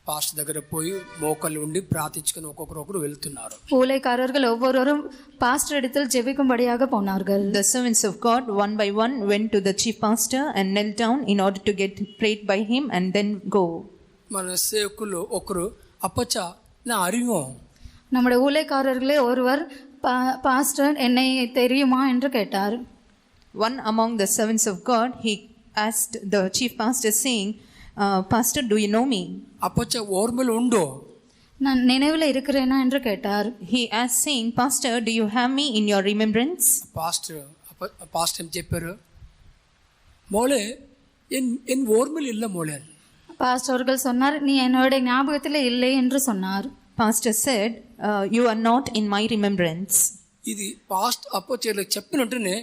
పాస్టర్ దగ్గర పోయి మోకలు ఉండి ప్రార్థించుకొని ఒక్కొక్కరు వెళ్తున్నారు. ஊழியக்காரர்கள் ஒவ்வொருவரும் பாஸ்டர் இடத்தில் ஜெபிக்கும்படியாக போனார்கள். The servants of God one by one went to the chief pastor and knelt down in order to get prayed by him and then go. మన సేవకులు ఒకరు అప్పచ్చ నా அறிவோம். நம்முடைய ஊழியக்காரர்களே ஒருவர் பாஸ்டர் என்னை தெரியுமா என்று கேட்டார். One among the servants of God, he asked the chief pastor saying, Pastor, do you know me? అప్పచ్చ ఓర్మలు ఉండో, நான் நினைவில் இருக்கிறேனா என்று கேட்டார். He asked saying, Pastor, do you have me in your remembrance? Pastor ఏం చెప్పారు, మోళే ఎన్ ఓర్మలు இல்ல మోళే. பாஸ்டர் அவர்கள் சொன்னார், நீ என்னோட ஞாபகத்தில் இல்லை என்று சொன்னார். Pastor said, you are not in my remembrance. ఇది పాస్ట్ அப்போஸ்தலர் చెప్పిన వెంటనే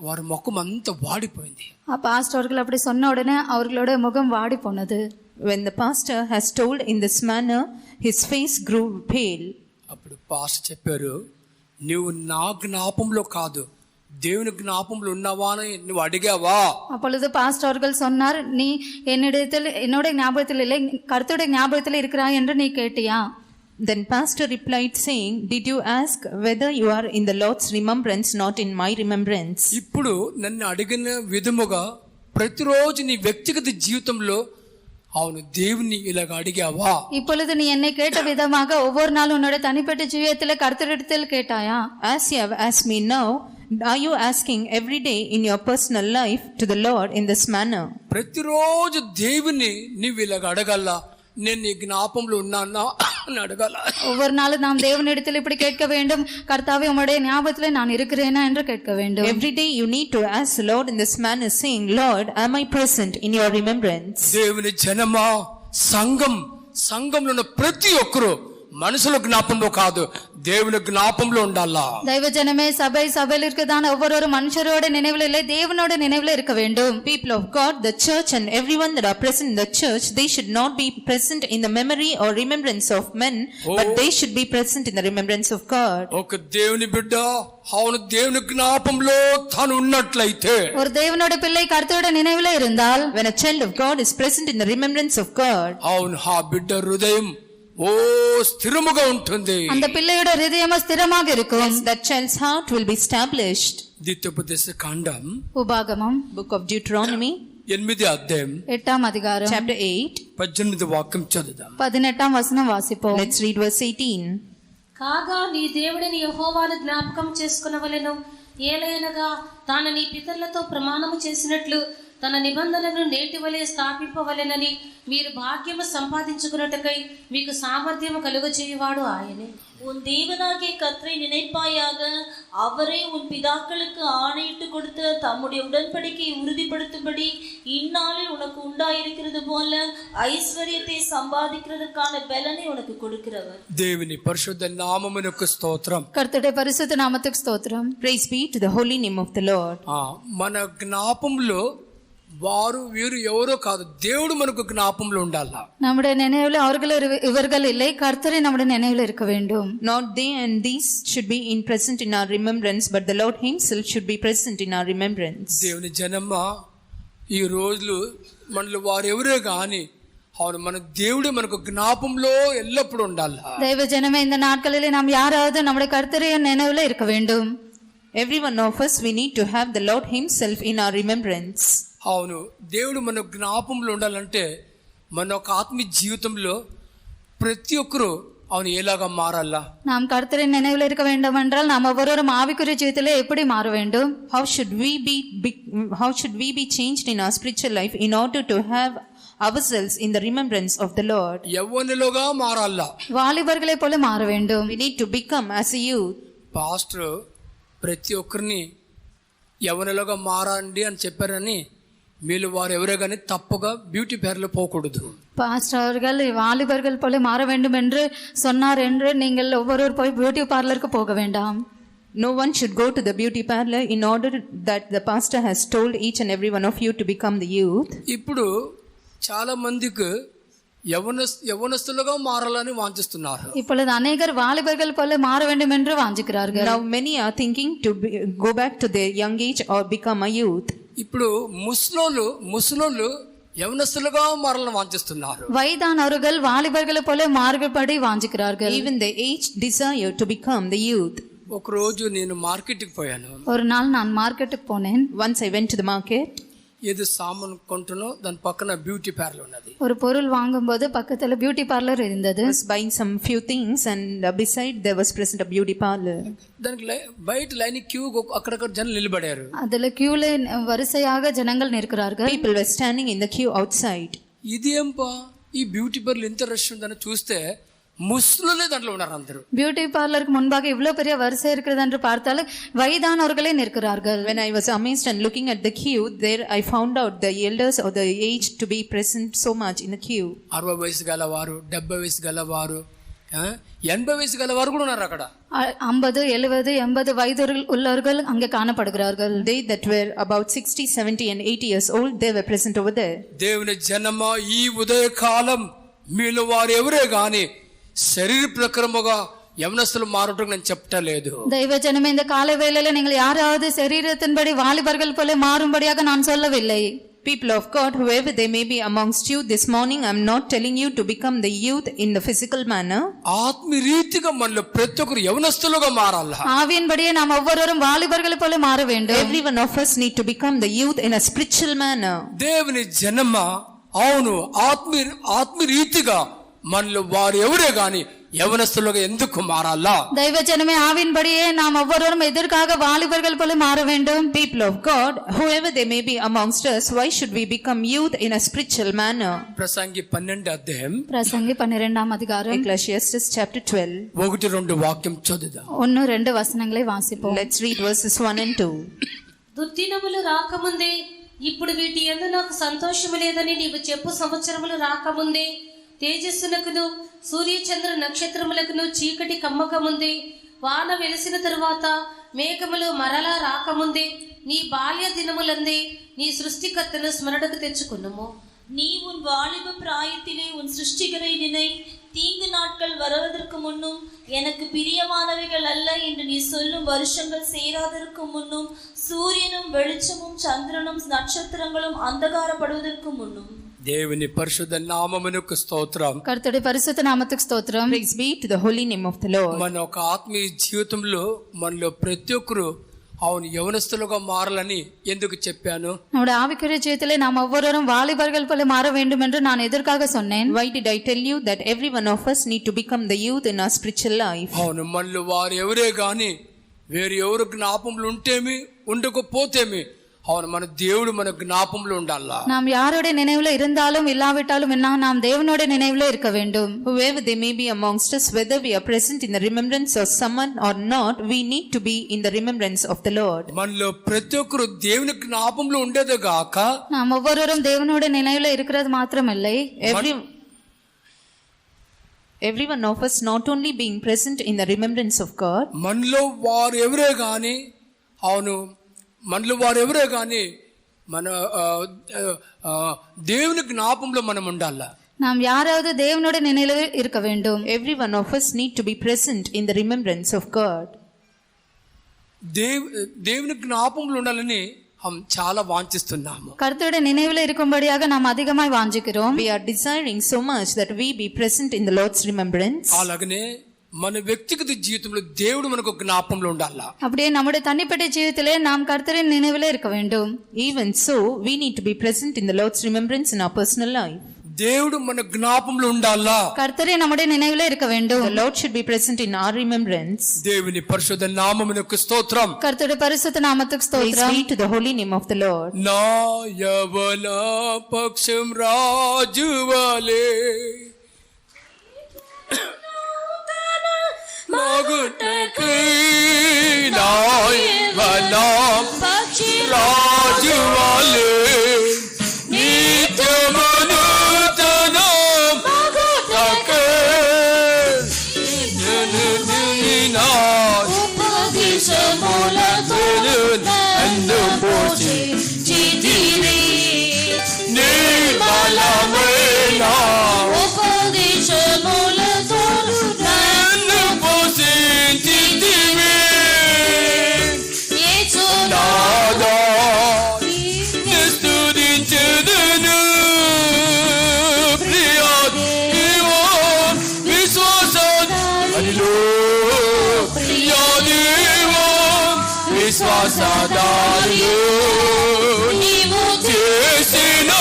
వారి ముఖం అంతా వాడిపోయింది. பாஸ்டர் அவர்கள் அப்படி சொன்ன உடனே அவர்களோட முகம் வாடி போனது. When the pastor has told in this manner, his face grew pale. అప్పుడు పాస్టర్ చెప్పారు, నువ్వు నా జ్ఞాపంలో కాదు దేవుని జ్ఞాపంలో ఉన్నావా అని నువ్వు అడిగావా? அப்பொழுது பாஸ்டர் அவர்கள் சொன்னார், நீ என்னோட ஞாபகத்தில் இல்லை, கர்த்தருடைய ஞாபகத்தில் இருக்கிறாய் என்று நீ கேட்டியா? Then pastor replied saying, did you ask whether you are in the Lord's remembrance, not in my remembrance? ఇప్పుడు నన్ను అడిగిన విధముగా ప్రతిరోజు నీ వ్యక్తిగత జీవితంలో అవును దేవుని ఇలాగ అడిగావా? இப்பொழுது நீ என்னை கேட்ட விதமாக ஒவ்வொரு நாளும் உன்னோட தனிப்பட்ட ஜீவியத்தில் கர்த்தரிடத்தில் கேட்டாயா? As you have asked me now, are you asking every day in your personal life to the Lord in this manner? ప్రతిరోజు దేవుని నీవు ఇలాగ అడగల, నేను నీ జ్ఞాపంలో ఉన్నానా అని అడగల. ஒவ்வொரு நாளும் நாம் தேவனிடத்தில் இப்படி கேட்க வேண்டும், கர்த்தாவே உம்முடைய ஞாபகத்தில் நான் இருக்கிறேனா என்று கேட்க வேண்டும். Every day you need to ask the Lord in this manner, saying, Lord, am I present in your remembrance? దేవుని జనమా, సంఘంలో ఉన్న ప్రతి ఒక్కరు మనుషుల జ్ఞాపంలో కాదు దేవుని జ్ఞాపంలో ఉండాలా. దైవ జనమే, సభையில் இருக்கதான ஒவ்வொரு மனுஷரோட நினைவில் இல்லை, தேவனோட நினைவில் இருக்க வேண்டும். People of God, the church and everyone that are present in the church, they should not be present in the memory or remembrance of men, but they should be present in the remembrance of God. ఒక దేవుని బిడ్డ అవును దేవుని జ్ఞాపంలో తాను ఉన్నట్లయితే, ஒரு தேவனோட பிள்ளை கர்த்தரோட நினைவில் இருந்தால், when a child of God is present in the remembrance of God, అవును ఆ బిడ్డ హృదయం స్థిరముగా ఉంటుంది. அந்த பிள்ளையோட హృదయం స్థిరமாக இருக்கும். that child's heart will be established. ద్వితీయోపదేశ కాండం ఉపాగమం Book of Deuteronomy 8వ అధ్యాయం 8వ అధికారం chapter 8, 18వ వాక్యం చదువుదాం. 18వ వచనం వాసిపోం. let's read verse 18. కాగా నీ దేవుడిని యెహోవాను జ్ఞాపకం చేసుకొనవలెను, ఏలయనగా తాను నీ పితరులతో ప్రమాణము చేసినట్లు తన నిబంధనను నేటి వలె స్థాపింపవలెనని మీరు భాగ్యము సంపాదించుకున్నట్టుకై మీకు సామర్థ్యము కలుగజేయువాడు ఆయనే. உன் தேவனாகிய கர்த்தரை நினைப்பாயாக, அவரே உன் பிதாக்களுக்கு ஆணையிட்டு கொடுத்த தம்முடைய உடன்படிக்கையை உறுதிப்படுத்தும்படி இந்நாளில் உனக்கு உண்டாயிருக்கிறது போல ஐஸ்வர்யத்தை சம்பாதிக்கிறதுக்கான பலனை உனக்கு கொடுக்கிறவர். దేవుని పరిశుద్ధ నామమునకు స్తోత్రం. కర్తరుடைய పరిశుద్ధ నామమునకు స్తోత్రం. Praise be to the holy name of the Lord. మన జ్ఞాపంలో వారు వీరు ఎవరో కాదు, దేవుడు మనకు జ్ఞాపంలో ఉండాలా. நம்முடைய நினைவில் அவர்கள் இவர்கள் இல்லை, கர்த்தரை நம்முடைய நினைவில் இருக்க வேண்டும். Not they and these should be in present in our remembrance, but the Lord himself should be present in our remembrance. దేవుని జనమా, ఈ రోజులు మనలో వారు ఎవరే గాని అవును మన దేవుడు మనకు జ్ఞాపంలో ఎల్లప్పుడూ ఉండాలా. దైవ జనమే, இந்த நாட்களிலே நாம் யாராவது நம்முடைய கர்த்தரை நினைவில் இருக்க வேண்டும். Every one of us, we need to have the Lord himself in our remembrance. అవును దేవుడు మన జ్ఞాపంలో ఉండాలంటే మన ఒక ఆత్మీయ జీవితంలో ప్రతి ఒక్కరు అవును ఎలాగా మారాలా? நாம் கர்த்தரை நினைவில் இருக்க வேண்டும் என்றால் நாம் ஒவ்வொருவரும் ஆவிக்குரிய ஜீவிதத்திலே எப்படி மாற வேண்டும்? How should we be changed in our spiritual life in order to have ourselves in the remembrance of the Lord? యవ్వనులుగా మారాలా. வாலிபர்களை போல மாற வேண்டும். We need to become as a youth. Pastor ప్రతి ఒక్కరిని యవ్వనులుగా మారండి అని చెప్పారని మీరు వారు ఎవరో కానీ తప్పుగా బ్యూటీ పార్లర్ పోకూడదు. பாஸ்டர் அவர்கள் வாலிபர்கள் போல மாற வேண்டும் என்று சொன்னார் என்று நீங்கள் ஒவ்வொருவர் போய் பியூட்டி பார்லருக்கு போக வேண்டாம். No one should go to the beauty parlor in order that the pastor has told each and every one of you to become the youth. ఇప్పుడు చాలా మందికి యవనస్తులుగా మారాలని వాంఛిస్తున్నారు. இப்பொழுது அநேகர் வாலிபர்கள் போல மாற வேண்டும் என்று வாஞ்சிக்கிறார்கள். Now many are thinking to go back to their young age or become a youth. ఇప్పుడు ముసలోళ్ళు యవనస్తులుగా మారాలని వాంఛిస్తున్నారు. வயதானவர்கள் வாலிபர்கள் போல மாறுபடி வாஞ்சிக்கிறார்கள். Even the aged desire to become the youth. ఒక రోజు నేను మార్కెట్కి పోయాను. ஒரு நாள் நான் மார்க்கெட்டுக்கு போனேன். Once I went to the market. ఏదో సామాన్ కొంటున్నా, దాని పక్కన బ్యూటీ పార్లర్ ఉన్నది. ஒரு பொருள் வாங்கும்போது பக்கத்துல பியூட்டி பார்லர் இருந்தது. I was buying some few things and beside there was present a beauty parlor. దానికి బయట లైన్ క్యూ అక్కడక్కడ జనాలు నిలబడారు. அதுல கியூல வரிசையாக ஜனங்கள் நிற்கிறார்கள். People were standing in the queue outside. ఇదేంపా ఈ బ్యూటీ పార్లర్ ఇంత రష్ ఉందని చూస్తే ముసలులే దాంట్లో ఉన్నారు అందరూ. பியூட்டி பார்லருக்கு முன்பாக இவ்வளவு பெரிய வரிசை இருக்கிறது என்று பார்த்தால் வயதானவர்களே நிற்கிறார்கள். When I was amazed and looking at the queue, there I found out the elders or the aged to be present so much in the queue. 60 వయసు గలవారు, 70 వయసు గలవారు, 80 వయసు గల వారు కూడా ఉన్నారు అక్కడ. 50, 70, 80 వయது உள்ளவர்கள் அங்கே காணப்படுகிறார்கள். They that were about 60, 70 and 80 years old, they were present over there. దేవుని జనమా, ఈ ఉదయకాలం మీలో వారు ఎవరే గాని శరీర ప్రకారముగా యవనస్తులు మారటం నేను చెప్పలేదు. దైవ జనమే, இந்த காலை வேளையில நீங்கள் யாராவது சரீரத்தின்படி வாலிபர்கள் போல மாறும்படியாக நான் சொல்லவில்லை. People of God, whoever they may be amongst you this morning, I am not telling you to become the youth in the physical manner. ఆత్మీయ రీతిగా మనలో ప్రతి ఒక్కరు యవనస్తులుగా మారాలా. ஆவியின்படியே நாம் ஒவ்வொருவரும் வாலிபர்கள் போல மாற வேண்டும். Every one of us need to become the youth in a spiritual manner. దేవుని జనమా, అవును, ఆత్మీయ రీతిగా మనలో వారు ఎవరే గాని యవనస్తులుగా ఎందుకు మారాలా? దైవ జనమే, ఆవిயின்படியே நாம் ஒவ்வொருவரும் எதற்காக வாலிபர்கள் போல மாற வேண்டும்? People of God, whoever they may be amongst us, why should we become youth in a spiritual manner? ప్రసంగి 12 అధ్యాయం பிரசங்கி 12ஆம் அதிகாரம் Ecclesiastes chapter 12. 1-2 వాక్యం చదువుదాం. 1-2 వచనங்களை వాసిపోం. Let's read verses 1 and 2. దుర్దినములు రాకముందే ఇప్పుడు వీటి యందు నాకు సంతోషము లేదని నీవు చెప్పు సంవత్సరములు రాకముందే తేజస్సునకును సూర్యచంద్ర నక్షత్రములకును చీకటి కమ్మకముందే వాన వెలిసిన తరువాత మేఘములు మరలా రాకముందే నీ బాల్య దినములందే నీ సృష్టికర్తను స్మరణకు తెచ్చుకున్నము. நீ உன் வாலிப பிராயத்திலே உன் சிருஷ்டிகரை நினை. தீங்கு நாட்கள் வருவதற்கு முன்னும் எனக்கு பிரியமானவைகள் அல்ல என்று நீ சொல்லும் வருஷங்கள் சேராதற்கு முன்னும் சூரியனும் வெளிச்சமும் சந்திரனும் நட்சத்திரங்களும் அந்தகாரப்படுவதற்கு முன்னும். దేవుని పరిశుద్ధ నామమునకు స్తోత్రం. కర్తడి పరిశుద్ధ నామమునకు స్తోత్రం. Praise be to the holy name of the Lord. మన ఒక ఆత్మీయ జీవితంలో మనలో ప్రతి ఒక్కరు అవును యవనస్తులుగా మారాలని ఎందుకు చెప్పాను? நம்முடைய ஆவிக்குரிய ஜீவிதத்திலே நாம் ஒவ்வொருவரும் வாலிபர்கள் போல மாற வேண்டும் என்று நான் எதற்காக சொன்னேன்? Why did I tell you that every one of us need to become the youth in our spiritual life? అవును, మనలో వారు ఎవరే గాని వేరు ఎవరు జ్ఞాపములు ఉంటేమి ఉండకపోతేమి, అవును, మన దేవుడు మన జ్ఞాపంలో ఉండాలా. நாம் யாரோட நினைவுல இருந்தாலும் இல்லாவிட்டாலும் நாம் தேவனோட நினைவுல இருக்க வேண்டும். Whoever they may be amongst us, whether we are present in the remembrance of someone or not, we need to be in the remembrance of the Lord. మనలో ప్రతి ఒక్కరు దేవుని జ్ఞాపంలో ఉండేదే గాక நாம் ஒவ்வொருவரும் தேவனோட நினைவுல இருக்கிறது மாத்திரமில்லை, Every one of us not only being present in the remembrance of God, మనలో వారు ఎవరే గాని అవును మనలో వారు ఎవరే గాని మన దేవుని జ్ఞాపంలో మనం ఉండాలా. நாம் யாராவது தேவனோட நினைவுல இருக்க வேண்டும். every one of us need to be present in the remembrance of God. దేవుని జ్ఞాపంలో ఉండాలని చాలా వాంఛిస్తున్నాము. కర్తరుடைய నిனைవుல இருக்கும்படியாக நாம் அதிகமாய் வாஞ்சிக்கிறோம். We are desiring so much that we be present in the Lord's remembrance. అలాగనే మన వ్యక్తిగత జీవితంలో దేవుడు మనకు జ్ఞాపంలో ఉండాలా. அப்படியே நம்முடைய தனிப்பட்ட ஜீவிதத்திலே நாம் கர்த்தரின் நினைவிலே இருக்க வேண்டும். Even so, we need to be present in the Lord's remembrance in our personal life. దేవుడు మన జ్ఞాపంలో ఉండాలా. కర్తరే நம்முடைய నిனைవిலே இருக்க வேண்டும். The Lord should be present in our remembrance. దేవుని పరిశుద్ధ నామమునకు స్తోత్రం. కర్తరుடைய పరిశుద్ధ నామమునకు Praise స్తోత్రం. be to the holy name of the Lord. నా యవన పక్షం రాజువలే మగుటకై నా యవన పక్షం రాజువలే విశ్వాసదారు నీవు చేసిన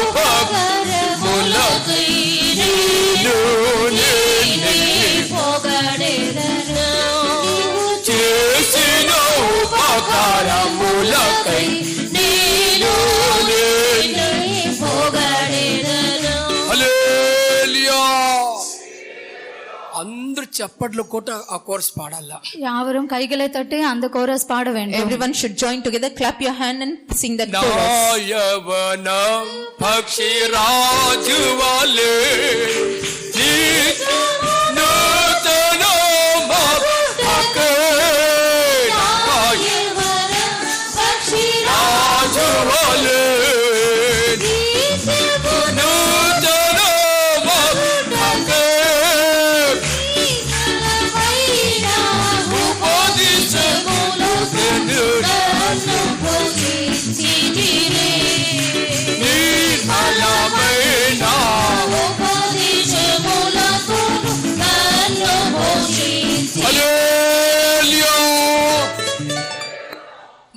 ఉపకారములకై నేను పొగడెదను. చేసిన ఉపకారములకై నేను పొగడెదను. హల్లెలూయా. అందరూ చప్పట్లు కొట్ట ఆ కోరస్ పాడాలా. யாவரும் கைகளை தட்டி அந்த கோரஸ் பாட வேண்டும். Everyone should join together, clap your hand and sing that chorus. నాయవన పక్షి రాజువలే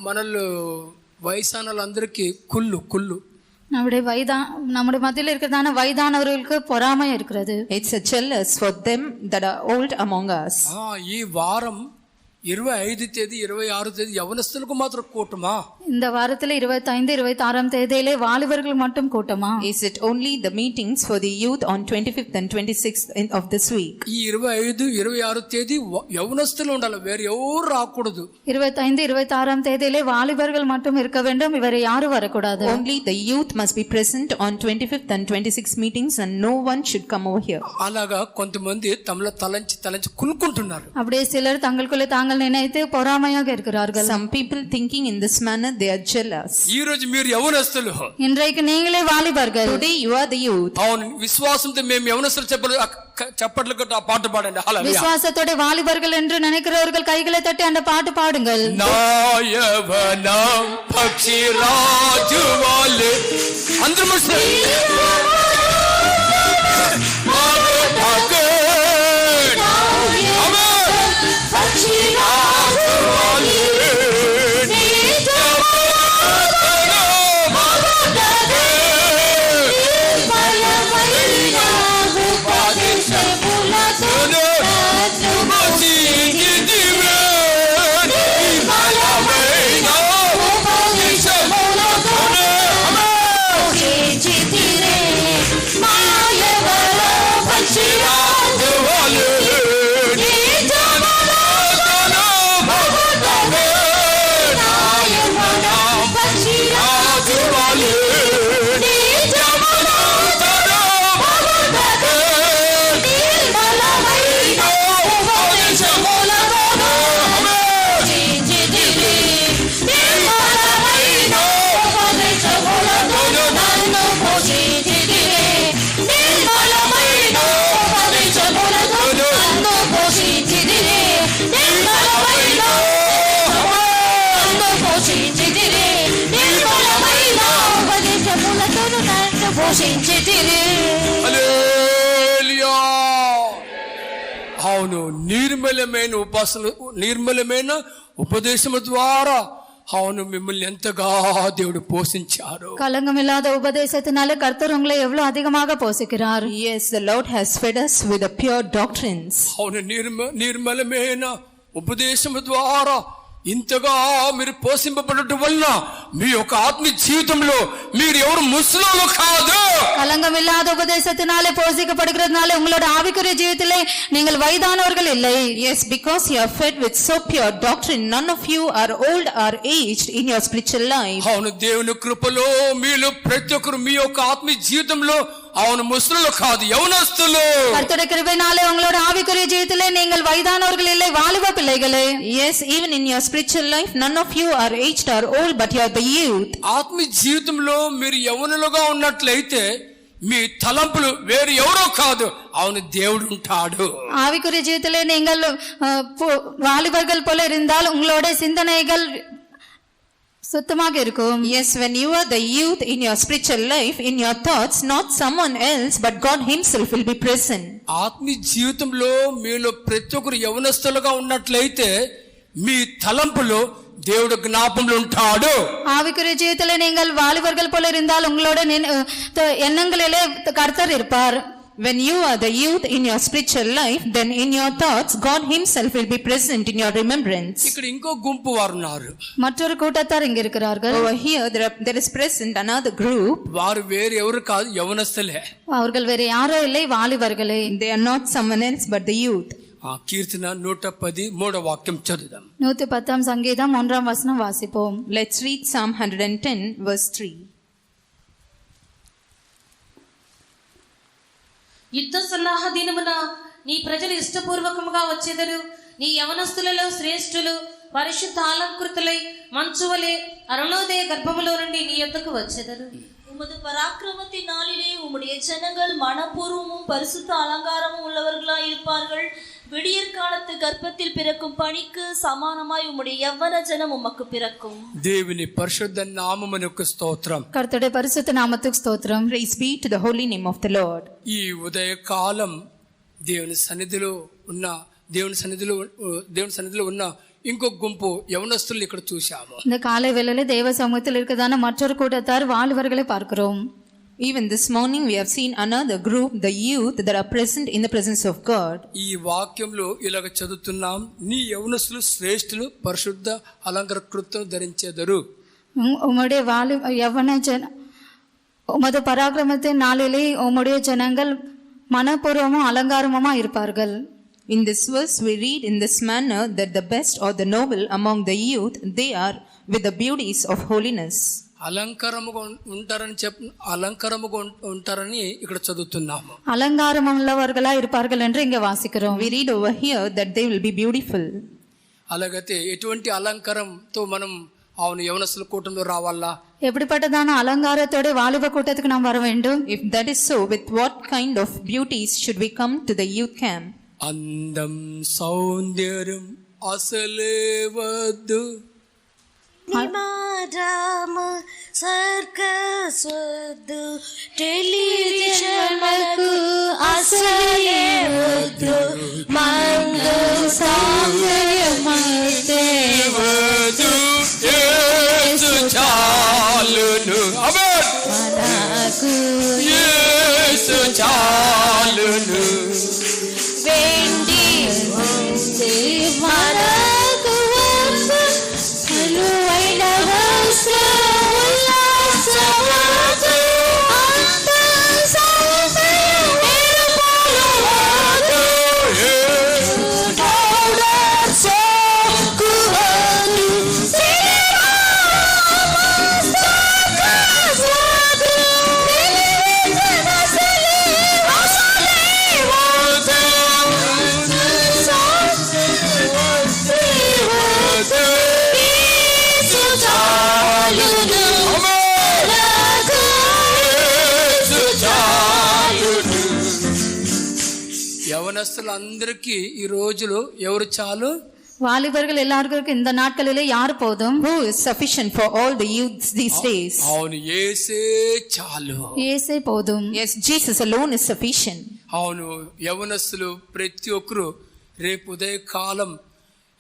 మనల్ని వయసాన వాళ్ళందరికీ కుళ్ళు நம்முடைய மத்தியில் இருக்கிறதான வயதானவர்களுக்கு பொறாமை இருக்கிறது. It's a jealous for them that are old among us. ఈ వారం 25 తేదీ 26 తేదీ యవనస్తులకు మాత్రం కూటమా? இந்த வாரத்துல 25 26 தேதியிலே வாலிபர்கள் மட்டும் கூட்டமா? Is it only the meetings for the youth on 25th and 26th of this week? ఈ 25 26 తేదీ యవనస్తులు ఉండాలి, వేరే ఎవరు రాకూడదు. 25 26 தேதியிலே வாலிபர்கள் மட்டும் இருக்க வேண்டும், வேற யாரும் வரக்கூடாது. Only the youth must be present on 25th and 26th meetings and no one should come over here. అలాగా కొంతమంది తమలో తలంచి కులుకుంటున్నారు. அப்படியே சிலர் தங்களுக்குள்ளே தாங்கள் நினைத்து பொறாமையாக இருக்கிறார்கள். Some people thinking in this manner, they are jealous. ఈ రోజు మీరు యవనస్తులు, இன்றைக்கு நீங்களே வாலிபர்கள். Today you are the youth. అవును, విశ్వాసంతో మేము యవనస్తులు చప్పట్లు కొట్టి ఆ పాట పాడండి. హల్లెలూయా. விசுவாசத்தோட வாலிபர்கள் என்று நினைக்கிறவர்கள் கைகளை தட்டி அந்த பாட்டு பாடுங்கள். నాయవన పక్షి రాజు వాలే అందరూ ముస్లిం హల్లెలూయా. అవును, నిర్మలమైన ఉపదేశము ద్వారా అవును మిమ్మల్ని ఎంతగా దేవుడు పోషించారు. కలంగమిల్లాத ఉపదేశத்தினால கர்த்தர் உங்களை எவ்வளவு அதிகமாக போஷிக்கிறார். Yes, the Lord has fed us with the pure doctrines. అవును, నిర్మలమైన ఉపదేశము ద్వారా ఇంతగా మీరు పోషింపబడటం వల్ల మీ యొక్క ఆత్మీయ జీవితంలో మీరు ఎవరు ముసలోళ్ళు కాదు. கலங்கமில்லாத உபதேசத்தினாலே போஷிக்கப்படுகிறதுனால உங்களோட ஆவிக்குரிய ஜீவிதத்திலே நீங்கள் வயதானவர்கள் இல்லை. Yes, because you are fed with so pure doctrine, none of you are old or aged in your spiritual life. అవును, దేవుని కృపలో మీలో ప్రతి ఒక్కరు మీ యొక్క ఆత్మీయ జీవితంలో అవును ముసలోళ్ళు కాదు, యవనస్తులు. கர்த்தருடைய கிருபையினாலே உங்களோட ஆவிக்குரிய ஜீவிதத்திலே நீங்கள் வயதானவர்கள் இல்லை, வாலிப பிள்ளைகளே. Yes, even in your spiritual life, none of you are aged or old, but you are the youth. ఆత్మీయ జీవితంలో మీరు యవనులుగా ఉన్నట్లయితే మీ తలంపులు వేరు ఎవరో కాదు, అవును దేవుడు ఉంటాడు. ஆவிக்குரிய ஜீவிதத்திலே நீங்கள் வாலிபர்கள் போல இருந்தால் உங்களோட சிந்தனைகள் சுத்தமாக இருக்கும். Yes, when you are the youth in your spiritual life, in your thoughts, not someone else but God himself will be present. ఆత్మీయ జీవితంలో మీలో ప్రతి ఒక్కరు యవనస్తులుగా ఉన్నట్లయితే మీ తలంపులు దేవుడు జ్ఞాపంలో ఉంటాడు. ஆவிக்குரிய ஜீவிதத்திலே நீங்கள் வாலிபர்கள் போல இருந்தால் உங்களோட எண்ணங்களிலே கர்த்தர் இருப்பார். When you are the youth in your spiritual life, then in your thoughts God himself will be present in your remembrance. ఇక్కడ ఇంకో గుంపు వారు ఉన్నారు. மற்றொரு கூட்டத்தார் இங்க இருக்கிறார்கள். Over here there is present another group. వారు వేరు ఎవరు కాదు, యవనస్తులే. அவர்கள் வேற யாரோ இல்லை, வாலிபர்களே. They are not someone else but the youth. కీర్తన 110 3వ వాక్యం చదువుదాం. 110 సంగీతం 1వ వచనం వాసిపోం. Let's read Psalm 110 verse 3. యుద్ధ సన్నాహ దినమున నీ ప్రజలు ఇష్టపూర్వకముగా వచ్చేదరు. నీ యవనస్తులలో శ్రేష్ఠులు పరిశుద్ధ అలంకృతులై మంచువలే అరుణోదయ గర్భములో నుండి నీ యొద్దకు వచ్చేదరు. உமது பராக்கிரமத்தின் நாளிலே உம்முடைய ஜனங்கள் மனப்பூர்வமும் பரிசுத்த அலங்காரமும் உள்ளவர்களாய் இருப்பார்கள். விடியற் காலத்து கர்ப்பத்தில் பிறக்கும் பணிக்கு சமானமாய் உம்முடைய యవ్వన జనం ఉమ్మకు பிறக்கும். దేవుని పరిశుద్ధ నామమునకు స్తోత్రం. కర్తరుடைய పరిశుద్ధ నామమునకు స్తోత్రం. Praise be to the holy name of the Lord. ఈ ఉదయ కాలం దేవుని సన్నిధిలో ఉన్న ఇంకొక గుంపు యవనస్తుల్ని ఇక్కడ చూశాము. இந்த காலை வேளையில தேவ சமூகத்தில் இருக்கிறதான மற்றொரு கூட்டத்தார் வாலிபர்களை பார்க்கிறோம். Even this morning we have seen another group, the youth that are present in the presence of God. ఈ వాక్యంలో ఇలాగ చదువుతున్నాం, నీ యవనస్తులు శ్రేష్ఠులు పరిశుద్ధ అలంకార కృత్యం ధరించెదరు. உம்முடைய யவன உமது பராக்கிரமத்தின் நாளிலே உம்முடைய ஜனங்கள் மனப்பூர்வமும் அலங்காரமுமா இருப்பார்கள். In this verse we read in this manner that the best or the noble among the youth, they are with the beauties of holiness. అలంకారముగా ఉంటారని ఇక్కడ చదువుతున్నాము. அலங்காரம் உள்ளவர்களா இருப்பார்கள் என்று இங்கே வாசிக்கிறோம். We read over here that they will be beautiful. అలాగైతే ఎటువంటి అలంకారంతో మనం అవును యవనస్తుల కూటంలో రావాలా? எப்படிப்பட்டதான அலங்காரத்தோட வாலிப கூட்டத்துக்கு நாம் வர வேண்டும்? If that is so, with what kind of beauties should we come to the youth camp? అందం సౌందర్యం అసలే వద్దు, నిమారామ సర్క సొద్దు టెలివిజన్లకు అసలే వద్దు, మంగ సౌందర్యమతే వద్దు, యేసు చాలును. ఆమేన్. మనకు యేసు చాలును. వెండి వంటి మనకు వద్దు, సులువైన వస్త్రం ఉల్లాసవద్దు, అంత సౌందర్యం ఎరుపులు వద్దు, పౌడర్ సోకు వద్దు, శ్రీరామస్తకస్ వద్దు, నిలిచిన అసలే వద్దు, యేసు చాలును, మనకు యేసు చాలును. యవనస్తులందరికీ ఈ రోజులో ఎవరు చాలు? வாலிபர்கள் எல்லாருக்கும் இந்த நாட்களிலே யார் போதும்? Who is sufficient for all the youths these days? అవును, యేసే చాలు. இயேசே போதும். Yes, Jesus alone is sufficient. అవును, యవనస్తులు ప్రతి ఒక్కరు రేపు ఉదయకాలం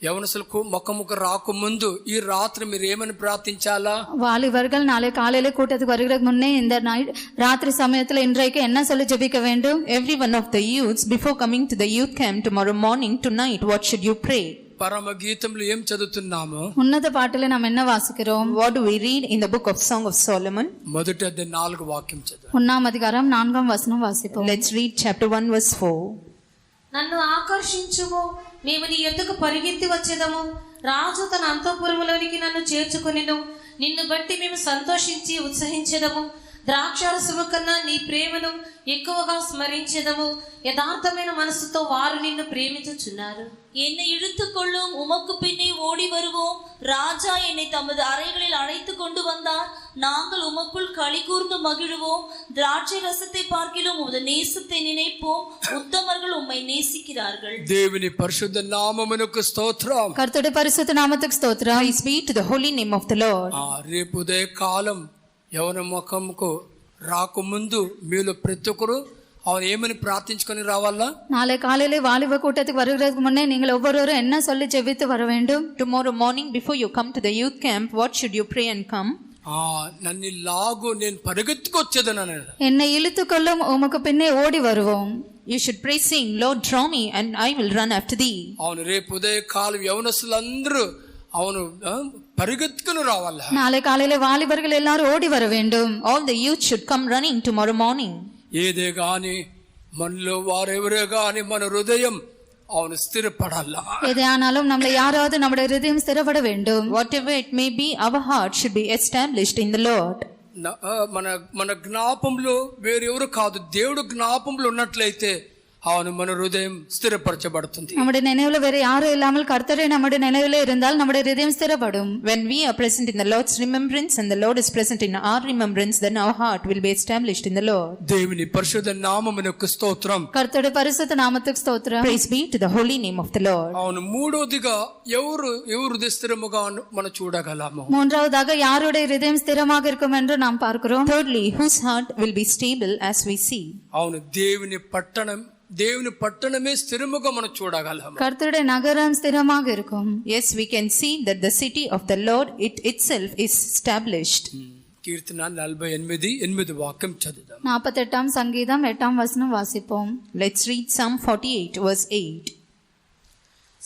యవనస్తులకు ముఖముఖ రాకముందు ఈ రాత్రి మీరు ఏమని ప్రార్థించాలా? வாலிபர்கள் நாளை காலையில கூட்டத்துக்கு வருகிறதுக்கு முன்னே இந்த ராத்திரி சமயத்துல இன்றைக்கு என்ன சொல்லி ஜெபிக்க வேண்டும்? Every one of the youths, before coming to the youth camp tomorrow morning, tonight, what should you pray? పరమ గీతంలో ఏం చదువుతున్నాము? உன்னத பாட்டில நாம் என்ன வாசிக்கிறோம்? What do we read in the book of Song of Solomon? మొదటి అధ్యాయం 4 వాక్యం చదువు. 1 அதிகாரம் 4 வசனம் வாசிப்போம். Let's read chapter 1 verse 4. నన్ను ఆకర్షించుము, మేము నీ యొద్దకు పరిగెత్తి వచ్చేదము. రాజు తన అంతఃపురములోనికి నన్ను చేర్చుకొనిను, నిన్ను బట్టి మేము సంతోషించి ఉత్సహించెదము. ద్రాక్షారసము కన్నా నీ ప్రేమను ఎక్కువగా స్మరించెదము. యథార్థమైన మనసుతో వారు నిన్ను ప్రేమించుచున్నారు. என்னை இழுத்துக்கொள்ளும், உமக்கு பின்னே ஓடி வருவோம். ராஜா என்னை தமது அறைகளில் அழைத்து கொண்டு வந்தார். நாங்கள் உமக்குள் களி கூர்ந்து மகிழுவோம். திராட்சை ரசத்தை பார்க்கிலும் உமது நேசத்தை நினைப்போம். உத்தமர்கள் உம்மை நேசிக்கிறார்கள். దేవుని పరిశుద్ధ నామమునకు స్తోత్రం. கர்த்தருடைய பரிசுத்த நாமத்துக்கு ஸ்தோத்திரம். Praise be to the holy name of the Lord. రేపు ఉదయకాలం యవన ముఖముకు రాకముందు మీలో ప్రతి ఒక్కరు அவன் ఏమని ప్రార్థించుకొని రావాలా? நாளை காலையிலே வாலிப கூட்டத்துக்கு வருகிறதுக்கு முன்னே நீங்கள் ஒவ்வொருவரும் என்ன சொல்லி ஜெபித்து வர வேண்டும்? Tomorrow morning before you come to the youth camp, what should you pray and come? నన్ను లాగు, నేను పరిగెత్తుకొచ్చేదను. என்னை இழுத்துக்கொள்ளும், உமக்கு பின்னே ஓடி வருவோம். You should pray saying, Lord, draw me and I will run after thee. అవును, రేపు ఉదయకాలం యవనస్తులందరూ అవును పరిగెత్తుకుని రావాలా? நாளை காலையிலே வாலிபர்கள் எல்லாரும் ஓடி வர வேண்டும். All the youth should come running tomorrow morning. ఏదే గాని మనలో వారెవరే గాని మన హృదయం అవును స్థిరపడాలా? எது ஆனாலும் நம்மளை யாராவது நம்முடைய ஹிருதயம் ஸ்திரப்பட வேண்டும். Whatever it may be, our heart should be established in the Lord. మన జ్ఞాపంలో వేరెవరు కాదు, దేవుడు జ్ఞాపంలో ఉన్నట్లయితే అవును మన హృదయం స్థిరపరచబడుతుంది. நம்முடைய நினைவுல வேற யாரும் இல்லாமல் கர்த்தரே நம்முடைய நினைவுல இருந்தால் நம்முடைய ஹிருதயம் ஸ்திரப்படும். When we are present in the Lord's remembrance and the Lord is present in our remembrance, then our heart will be established in the Lord. దేవుని పరిశుద్ధ నామమునకు స్తోత్రం. கர்த்தருடைய பரிசுத்த நாமத்துக்கு ஸ்தோத்திரம். Praise be to the holy name of the Lord. అవును, మూడోదిగా ఎవరు స్థిరముగా మనం చూడగలము? மூன்றாவதாக யாருடைய ஹிருதயம் ஸ்திரமாக இருக்கும் என்று நாம் பார்க்கிறோம். Thirdly, whose heart will be stable as we see. అవును, దేవుని పట్టణం దేవుని పట్టణమే స్థిరముగా మనం చూడగలం. கர்த்தருடைய நகரம் ஸ்திரமாக இருக்கும். Yes, we can see that the city of the Lord it itself is established. కీర్తన 48:8 వాక్యం చదువుదాం. 48ஆம் சங்கீதம் 8ஆம் வசனம் வாசிப்போம். Let's read Psalm 48 verse 8.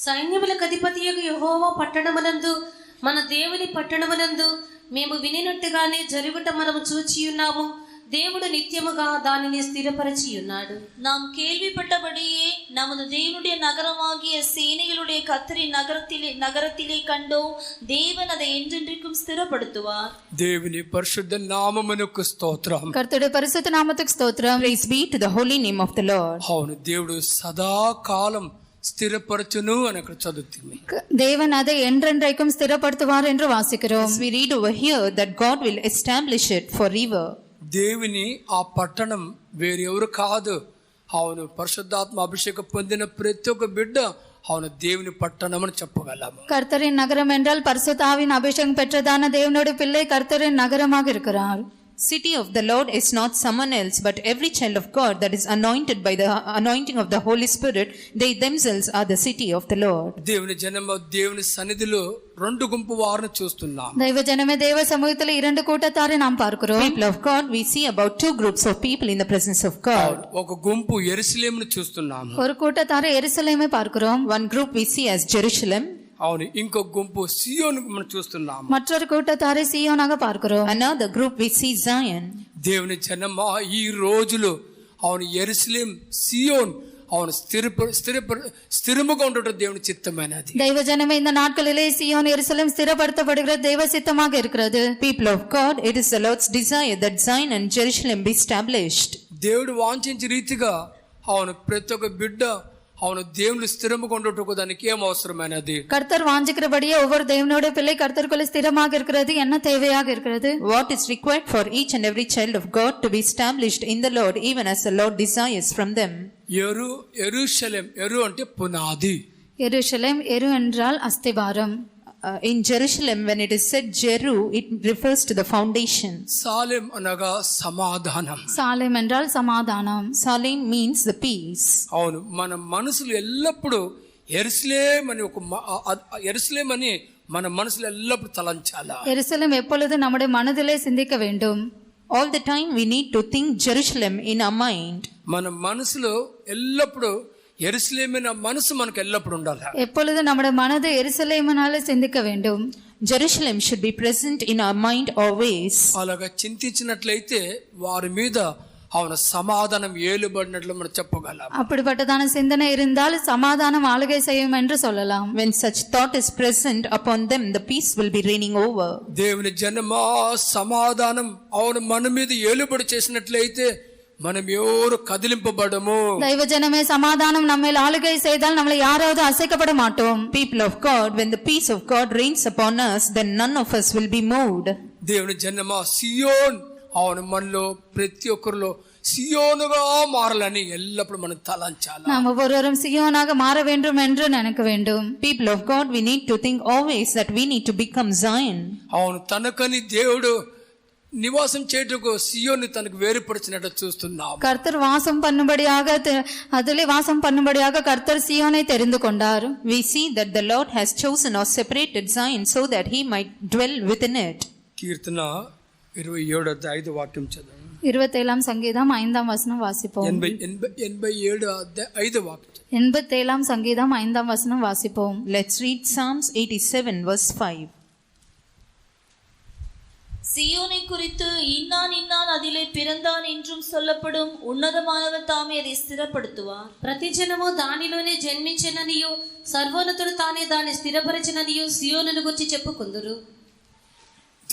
సైన్యములకు అధిపతియగు యెహోవా పట్టణమునందు మన దేవుని పట్టణమునందు మేము వినినట్టుగానే జరుగుట మనము చూచియున్నాము. దేవుడు నిత్యముగా దానిని స్థిరపరచి ఉన్నాడు. நாம் கேள்விப்பட்டபடியே நமது தேவனுடைய நகரமாகிய சேனைகளுடைய கர்த்தரின் நகரத்திலே கண்டோம். தேவன் அதை என்றென்றைக்கும் ஸ்திரப்படுத்துவார். దేవుని పరిశుద్ధ నామమునకు స్తోత్రం. கர்த்தருடைய பரிசுத்த நாமத்துக்கு ஸ்தோத்திரம். Praise be to the holy name of the Lord. అవును, దేవుడు సదాకాలం స్థిరపరచును అని అక్కడ చదువుతుంది. தேவன் அதை என்றென்றைக்கும் ஸ்திரப்படுத்துவார் என்று வாசிக்கிறோம். As we read over here that God will establish it forever. దేవుని ఆ పట్టణం వేరెవరు కాదు. అవును, పరిశుద్ధాత్మ అభిషేకం పొందిన ప్రతి ఒక్క బిడ్డ అవును దేవుని పట్టణం అని చెప్పగలము. கர்த்தரின் நகரம் என்றால் பரிசுத்த ஆவியின் அபிஷேகம் பெற்றதான தேவனுடைய பிள்ளை கர்த்தரின் நகரமாக இருக்கிறார். City of the Lord is not someone else but every child of God that is anointed by the anointing of the Holy Spirit. They themselves are the city of the Lord. దేవుని జనమ దేవుని సన్నిధిలో రెండు గుంపు వారిని చూస్తున్నాం. దైవ జనమే దేవ సముఖத்தில் இரண்டு கூட்டத்தாரை நாம் பார்க்கிறோம். People of God, we see about two groups of people in the presence of God. ఒక గుంపు యెరూషలేమును చూస్తున్నాము. ஒரு கூட்டத்தாரை எருசலேமை பார்க்கிறோம். One group we see as Jerusalem. అవును, ఇంకో గుంపు సియోను మనం చూస్తున్నాము. மற்றொரு கூட்டத்தாரை சீயோனாக பார்க்கிறோம். Another group we see Zion. దేవుని జనమ ఈ రోజులో అవును యెరూషలేం సియోన్ అవును స్థిరముగా ఉండటం దేవుని చిత్తమైనది. దైవ జనమే இந்த நாட்களிலே சீயோன் எருசலேம் ஸ்திரப்படுத்தப்படுகிற தெய்வ சித்தமாக இருக்கிறது. People of God, it is the Lord's desire that Zion and Jerusalem be established. దేవుడు వాంఛించే రీతిగా అవును ప్రతి ఒక్క బిడ్డ అవును దేవుని స్థిరముగా ఉండటకు దానికి ఏం అవసరమైనది? கர்த்தர் வாஞ்சிக்கிறபடியே ஒவ்வொரு தேவனோட பிள்ளை கர்த்தருக்குள்ள ஸ்திரமாக இருக்கிறது என்ன தேவையாக இருக்கிறது? What is required for each and every child of God to be established in the Lord, even as the Lord desires from them. యెరూషలేం, యెరు అంటే పునాది. எருசலேம், எரு என்றால் அஸ்திபாரம். In Jerusalem, when it is said Jeru, it refers to the foundation. Salem అనగా సమాధానం. சாலேம் என்றால் சமாதானம். Salem means the peace. అవును, మన మనసులు ఎల్లప్పుడూ యెరూషలేం అని మన మనసులు ఎల్లప్పుడూ తలంచాలా. எருசலேம் எப்பொழுது நம்முடைய மனதிலே சிந்திக்க வேண்டும். All the time we need to think Jerusalem in our mind. మన మనసులో ఎల్లప్పుడూ యెరూషలేమిన మనసు మనకు ఎల్లప్పుడు ఉండాలి. எப்பொழுது நம்முடைய மனது எருசலேமினாலே சிந்திக்க வேண்டும். Jerusalem should be present in our mind always. అలాగా చింతించినట్లయితే వారి మీద అవును సమాధానం ఏలుబడినట్లు మనం చెప్పగలం. அப்படிப்பட்டதான சிந்தனை இருந்தால் சமாதானம் ஆளுகை செய்யும் என்று சொல்லலாம். When such thought is present upon them, the peace will be reigning over. దేవుని జనమా సమాధానం అవును మన మీద ఏలుబడి చేసినట్లయితే మనం ఎవరు కదిలింపబడము. దైవ జనమే సమాధానం நம்மேல் ஆளுகை செய்தால் நம்மளை யாராவது அசைக்கப்பட மாட்டோம். People of God, when the peace of God reigns upon us, then none of us will be moved. దేవుని జనమా సియోన్ అవును మనలో ప్రతి ఒక్కరిలో సియోనుగా మారాలని ఎల్లప్పుడు మనం తలంచాలి. நாம் ஒவ்வொருவரும் சியோனாக மாற வேண்டும் என்று நினைக்க வேண்டும். People of God, we need to think always that we need to become Zion. అవును, తనకని దేవుడు నివాసం చేయుటకు సియోను తనకు వేరుపరిచినట్టు చూస్తున్నాం. கர்த்தர் வாசம் பண்ணும்படியாக அதிலே வாசம் பண்ணும்படியாக கர்த்தர் சியோனை தெரிந்து கொண்டார். We see that the Lord has chosen or separated Zion so that he might dwell within it. కీర్తన 27:5 వాక్యం చదవండి. 27ஆம் சங்கீதம் 5ஆம் வசனம் வாசிப்போம். 87:5 వాక్యం. 87ஆம் சங்கீதம் 5ஆம் வசனம் வாசிப்போம். Let's read Psalms 87 verse 5. சியோனை குறித்து இன்னான் அதிலே பிறந்தான் என்றும் சொல்லப்படும் ఉన్నతமானவர் தாமே அதை స్థిరப்படுத்துவார். ప్రతి జనము దానిలోనే జన్మించెననియు సర్వోన్నతుడు తానే దాన్ని స్థిరపరచిననియు సియోనును గురించి చెప్పుకుందురు.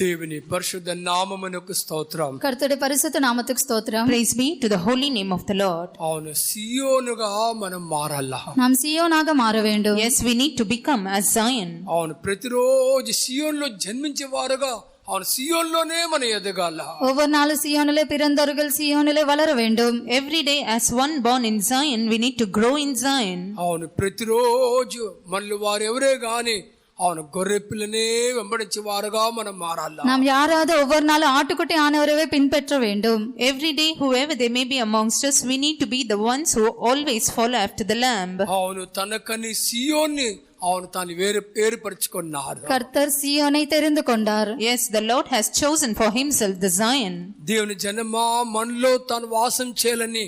దేవుని పరిశుద్ధ నామమునకు స్తోత్రం. கர்த்தருடைய பரிசுத்த நாமத்துக்கு ஸ்தோத்திரம். Praise be to the holy name of the Lord. అవును, సియోనుగా మనం మారాలా. நாம் சியோனாக மாற வேண்டும். Yes, we need to become as Zion. అవును, ప్రతిరోజు సియోన్లో జన్మించే వారుగా అవును సియోన్లోనే మనం ఎదగాల. ஒவ்வொரு நாளும் சியோனிலே பிறந்தவர்கள் சியோனிலே வளர வேண்டும். Every day as one born in Zion, we need to grow in Zion. అవును, ప్రతిరోజు మళ్ళీ వారు ఎవరే గాని அவனை గొర్రె పిల్లనే వెంబడించే వారుగా మనం మారాలా. நாம் யாராவது ஒவ்வொரு நாளும் ஆட்டுக்குட்டி ஆனவரவே பின்பற்ற வேண்டும். Every day, whoever they may be amongst us, we need to be the ones who always follow after the Lamb. அவను తనకని సియోన్ని அவను తాను ఏర్పరచుకున్నాడు. கர்த்தர் சீயோனை தெரிந்து கொண்டார். Yes, the Lord has chosen for himself the Zion. దేవుని జనమా మనలో తాను వాసం చేయాలని,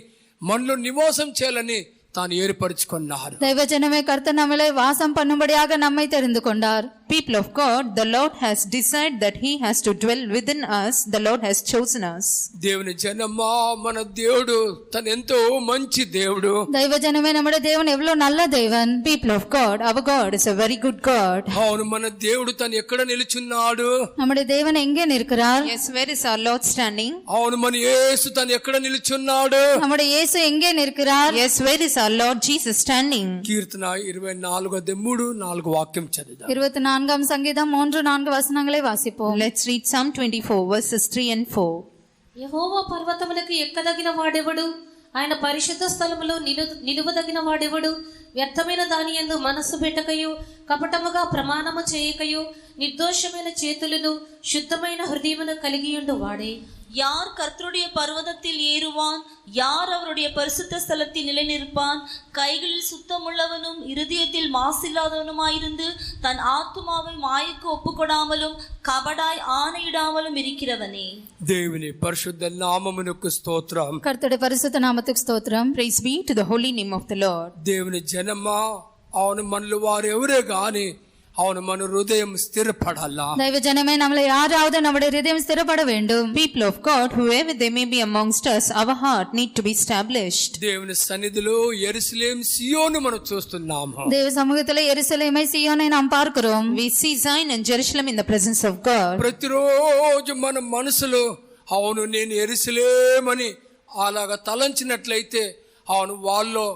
మనలో నివాసం చేయాలని తాను ఏర్పరచుకున్నారు. దైవజనమే కర్త நம்மளை வாசம் பண்ணும்படியாக நம்மை தெரிந்து கொண்டார். People of God, the Lord has decided that he has to dwell within us. The Lord has chosen us. దేవుని జనమా మన దేవుడు తను ఎంతో మంచి దేవుడు. దైవజనమే நம்முடைய தேவன் எவ்வளவு நல்ல தேவன். People of God, our God is a very good God. అవును, మన దేవుడు తను ఎక్కడ నిలుచున్నాడు? நம்முடைய தேவன் எங்கே நிற்கிறார்? Yes, where is our Lord standing? అవును, మన యేసు తను ఎక్కడ నిలుచున్నాడు? நம்முடைய இயேசு எங்கே நிற்கிறார்? Yes, where is our Lord Jesus standing? కీర్తన 24:3-4 వాక్యం చదువుదాం. 24 சங்கீதம் 3-4 வசனங்களை வாசிப்போம். Let's read Psalm 24 verses 3 and 4. యెహోవా పర్వతములకు ఎక్కదగిన వాడెవడు? ఆయన పరిశుద్ధ స్థలములో నిలువదగిన వాడెవడు? వ్యర్థమైన దాని యందు మనస్సు పెట్టకయు, కపటముగా ప్రమాణము చేయకయు, నిర్దోషమైన చేతులను శుద్ధమైన హృదయమును కలిగియుండు வாடே. யார் கர்த்தருடைய பர்வதத்தில் ஏறுவான்? யார் அவருடைய பரிசுத்த ஸ்தலத்தில் நிலைநிற்பான்? கைகளில் சுத்தமுள்ளவனும் இருதயத்தில் மாசில்லாதவனுமாயிருந்து தன் ஆத்துமாவை மாயைக்கு ஒப்புக்கொடாமலும் கபடாய் ஆணையிடாமலும் இருக்கிறவனே. దేవుని పరిశుద్ధ నామమునకు స్తోత్రం. கர்த்தருடைய பரிசுத்த நாமத்துக்கு ஸ்தோத்திரம். Praise be to the holy name of the Lord. దేవుని జనమా, అవును మనలో వారు ఎవరే గాని అవును మన హృదయం స్థిరపడాలా. దైవజనమే நம்மளை யாராவது நம்முடைய இதயம் ஸ்திரப்பட வேண்டும். People of God, whoever they may be amongst us, our heart need to be established. దేవుని సన్నిధిలో యెరూషలేం సియోను మనం చూస్తున్నాము. தேவ சமூகத்திலே எருசலேமை சீயோனை நாம் பார்க்கிறோம். We see Zion and Jerusalem in the presence of God. ప్రతిరోజు మన మనసులో అవును నేను యెరూషలేం అని అలాగా తలంచినట్లయితే అవును వాళ్ళు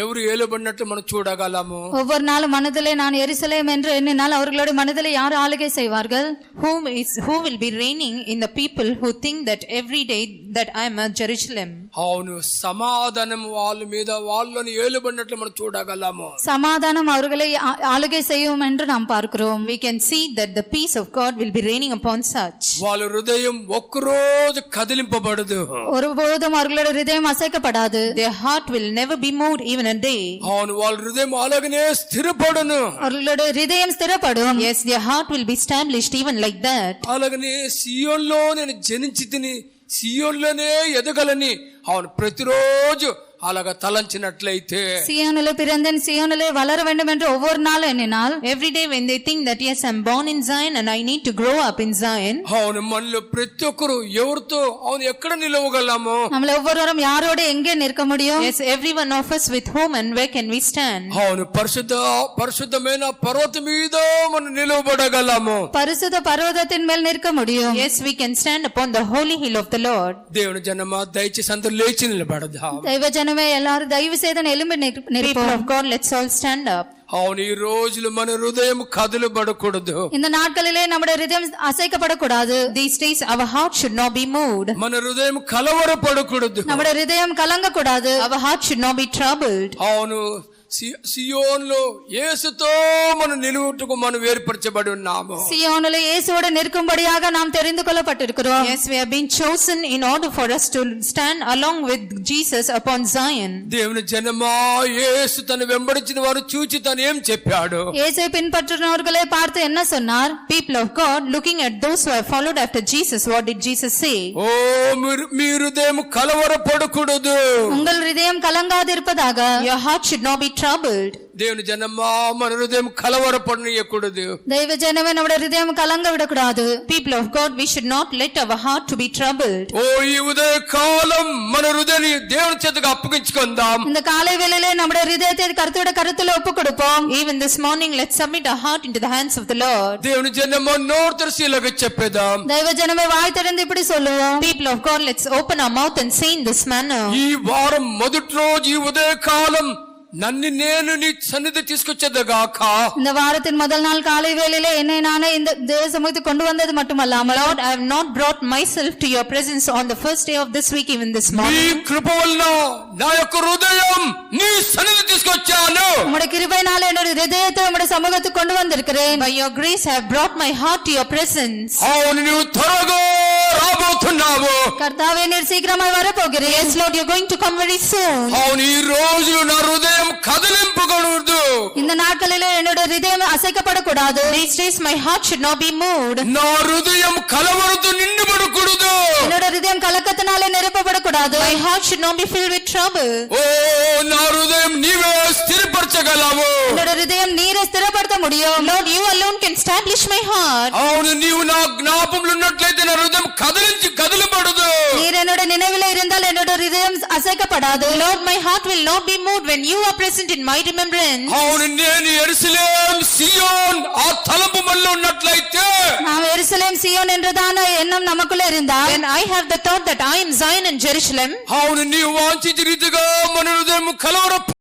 ఎవరు ఏలుబడినట్టు మనం చూడగలము. ஒவ்வொரு நாளும் மனதிலே நான் எருசலேம் என்று எண்ணினால் அவர்களுடைய மனதிலே யார் ஆளுகை செய்வார்கள்? Who will be reigning in the people who think that every day that I am a Jerusalem? అవును, సమాధానం వాళ్ళ మీద వాళ్ళని ఏలుబడినట్లు మనం చూడగలము. சமாதானம் அவர்களை ஆளுகை செய்யும் என்று நாம் பார்க்கிறோம். We can see that the peace of God will be reigning upon such. వాళ్ళ హృదయం ఒక్కరోజు కదిలింపబడదు. ஒருபோதும் அவர்களுடைய இதயம் அசைக்கப்படாது. Their heart will never be moved even a day. అవును, వాళ్ళ హృదయం అలాగనే స్థిరపడును. அவர்களுடைய இதயம் ஸ்திரப்படும். Yes, their heart will be established even like that. అలాగనే సియోన్లో నేను జనించితిని, సియోన్లోనే ఎదగలని అవును ప్రతిరోజు అలాగా తలంచినట్లయితే, சியோனிலே பிறந்தேன் சியோனிலே வளர வேண்டும் என்று ஒவ்வொரு நாளும் எண்ணினால், Every day when they think that yes, I am born in Zion and I need to grow up in Zion, అవును మనలో ప్రతి ఒక్కరు ఎవరితో అవును ఎక్కడ నిలవగలము? நம்மள ஒவ்வொருவரும் யாரோட எங்கே நிற்க முடியும்? yes, every one of us with whom and where can we stand? అవును పరిశుద్ధమైన పర్వతం మీద మనం నిలవబడగలము. பரிசுத்த பர்வதத்தின் மேல் நிற்க முடியும். Yes, we can stand upon the holy hill of the Lord. దేవుని జనమా, దయచేసి అందరూ లేచి నిలబడదాం. దైవజనమే எல்லாரும் தயவு செய்து எழும்பி People நிற்போம். of God, let's all stand up. అవును, ఈ రోజులు మన హృదయం కదలబడకూడదు. இந்த நாட்களிலே நம்முடைய இதயம் அசைக்கப்படக்கூடாது. These days our heart should not be moved. మన హృదయం కలవరపడకూడదు. நம்முடைய இதயம் கலங்க கூடாது. Our heart should not be troubled. అవును, సియోన్లో యేసుతో మనం నిలువుటకు మనం ఏర్పరచబడి ఉన్నాము. சியோனிலே இயேசுவோடு நிற்கும்படியாக நாம் தெரிந்து கொள்ளப்பட்டிருக்கிறோம். Yes, we have been chosen in order for us to stand along with Jesus upon Zion. దేవుని జనమా, యేసు తను వెంబడించిన వారు చూచి తను ఏం చెప్పాడు? இயேசுவை பின்பற்றினவர்களை பார்த்து என்ன சொன்னார்? People of God, looking at those who have followed after Jesus, what did Jesus say? ఓ మీ హృదయం కలవరపడకూడదు. உங்கள் இதயம் கலங்காதிருப்பதாக. Your heart should not be troubled. దేవుని జనమా, మన హృదయం కలవరపడనీయకూడదు. దైవజనమే நம்முடைய இதயம் கலங்க விடக்கூடாது. People of God, we should not let our heart to be troubled. ఓ ఈ ఉదయ కాలం మన హృదయాన్ని దేవుని చేతికి అప్పగించుకుందాం. இந்த காலை வேளையிலே நம்முடைய இதயத்தை கர்த்தருடைய கரத்தில் ஒப்புக் கொடுப்போம். Even this morning, let's submit our heart into the hands of the Lord. దేవుని జనమా, నోరు తెరిచి ఇలాగ చెప్పేదాం. దైవజనమే వాయి తెరిచి இப்படி சொல்லுவோம். People of God, let's open our mouth and say in this manner. ఈ వారం మొదటి రోజు ఈ ఉదయ కాలం నన్ను నేను నీ సన్నిధి తీసుకొచ్చేదగాక. இந்த வாரத்தின் முதல் நாள் காலை வேளையிலே என்னை நானே இந்த தேவ சமூகத்துக்கு கொண்டு வந்தது மட்டுமல்லாமல், Lord, I have not brought myself to your presence on the first day of this week, even this నీ morning. కృప వలన నా యొక్క హృదయం నీ సన్నిధి తీసుకొచ్చాను. உம்முடைய கிருபையினாலே என்னுடைய இதயத்தை உம்முடைய சமூகத்துக்கு கொண்டு வந்திருக்கிறேன். By your grace I have brought my heart to your presence. అవును నీవు త్వరగా రాబోతున్నావు. கர்த்தாவே நீர் சீக்கிரமாய் வரப்போகிறேன். Yes, Lord, you're going to come very soon. అవును ఈ రోజు నా హృదయం కదిలింపకూడదు. இந்த நாட்களிலே என்னோட இதயம் அசைக்கப்படக்கூடாது. These days my heart should not be moved. నా హృదయం కలవరతో నిండిపడకూడదు. என்னோட இதயம் கலக்கத்தினாலே நிரப்பப்படக்கூடாது. My heart should not be filled with trouble. ఓ నా హృదయం నీవే స్థిరపరచగలవు. என்னோட இதயம் நீரை ஸ்திரப்படுத்த முடியும். Lord, you alone can establish my heart. అవును నీవు నా జ్ఞాపకంలో ఉన్నట్లయితే నా హృదయం కదిలింపడదు. நீர் என்னோட நினைவிலே இருந்தால் என்னோட இதயம் அசைக்கப்படாது. Lord, my heart will not be moved when you are present in my remembrance. అవును నేను యెరూషలేం సియోన్ ఆ తలంపు మనలో ఉన్నట్లయితే நாம் எருசலேம் சீயோன் என்றதான எண்ணம் நமக்குள்ள இருந்தால் When I have the thought that I am Zion and Jerusalem, అవును నీవు వాంఛించే రీతిగా మన హృదయం కలవర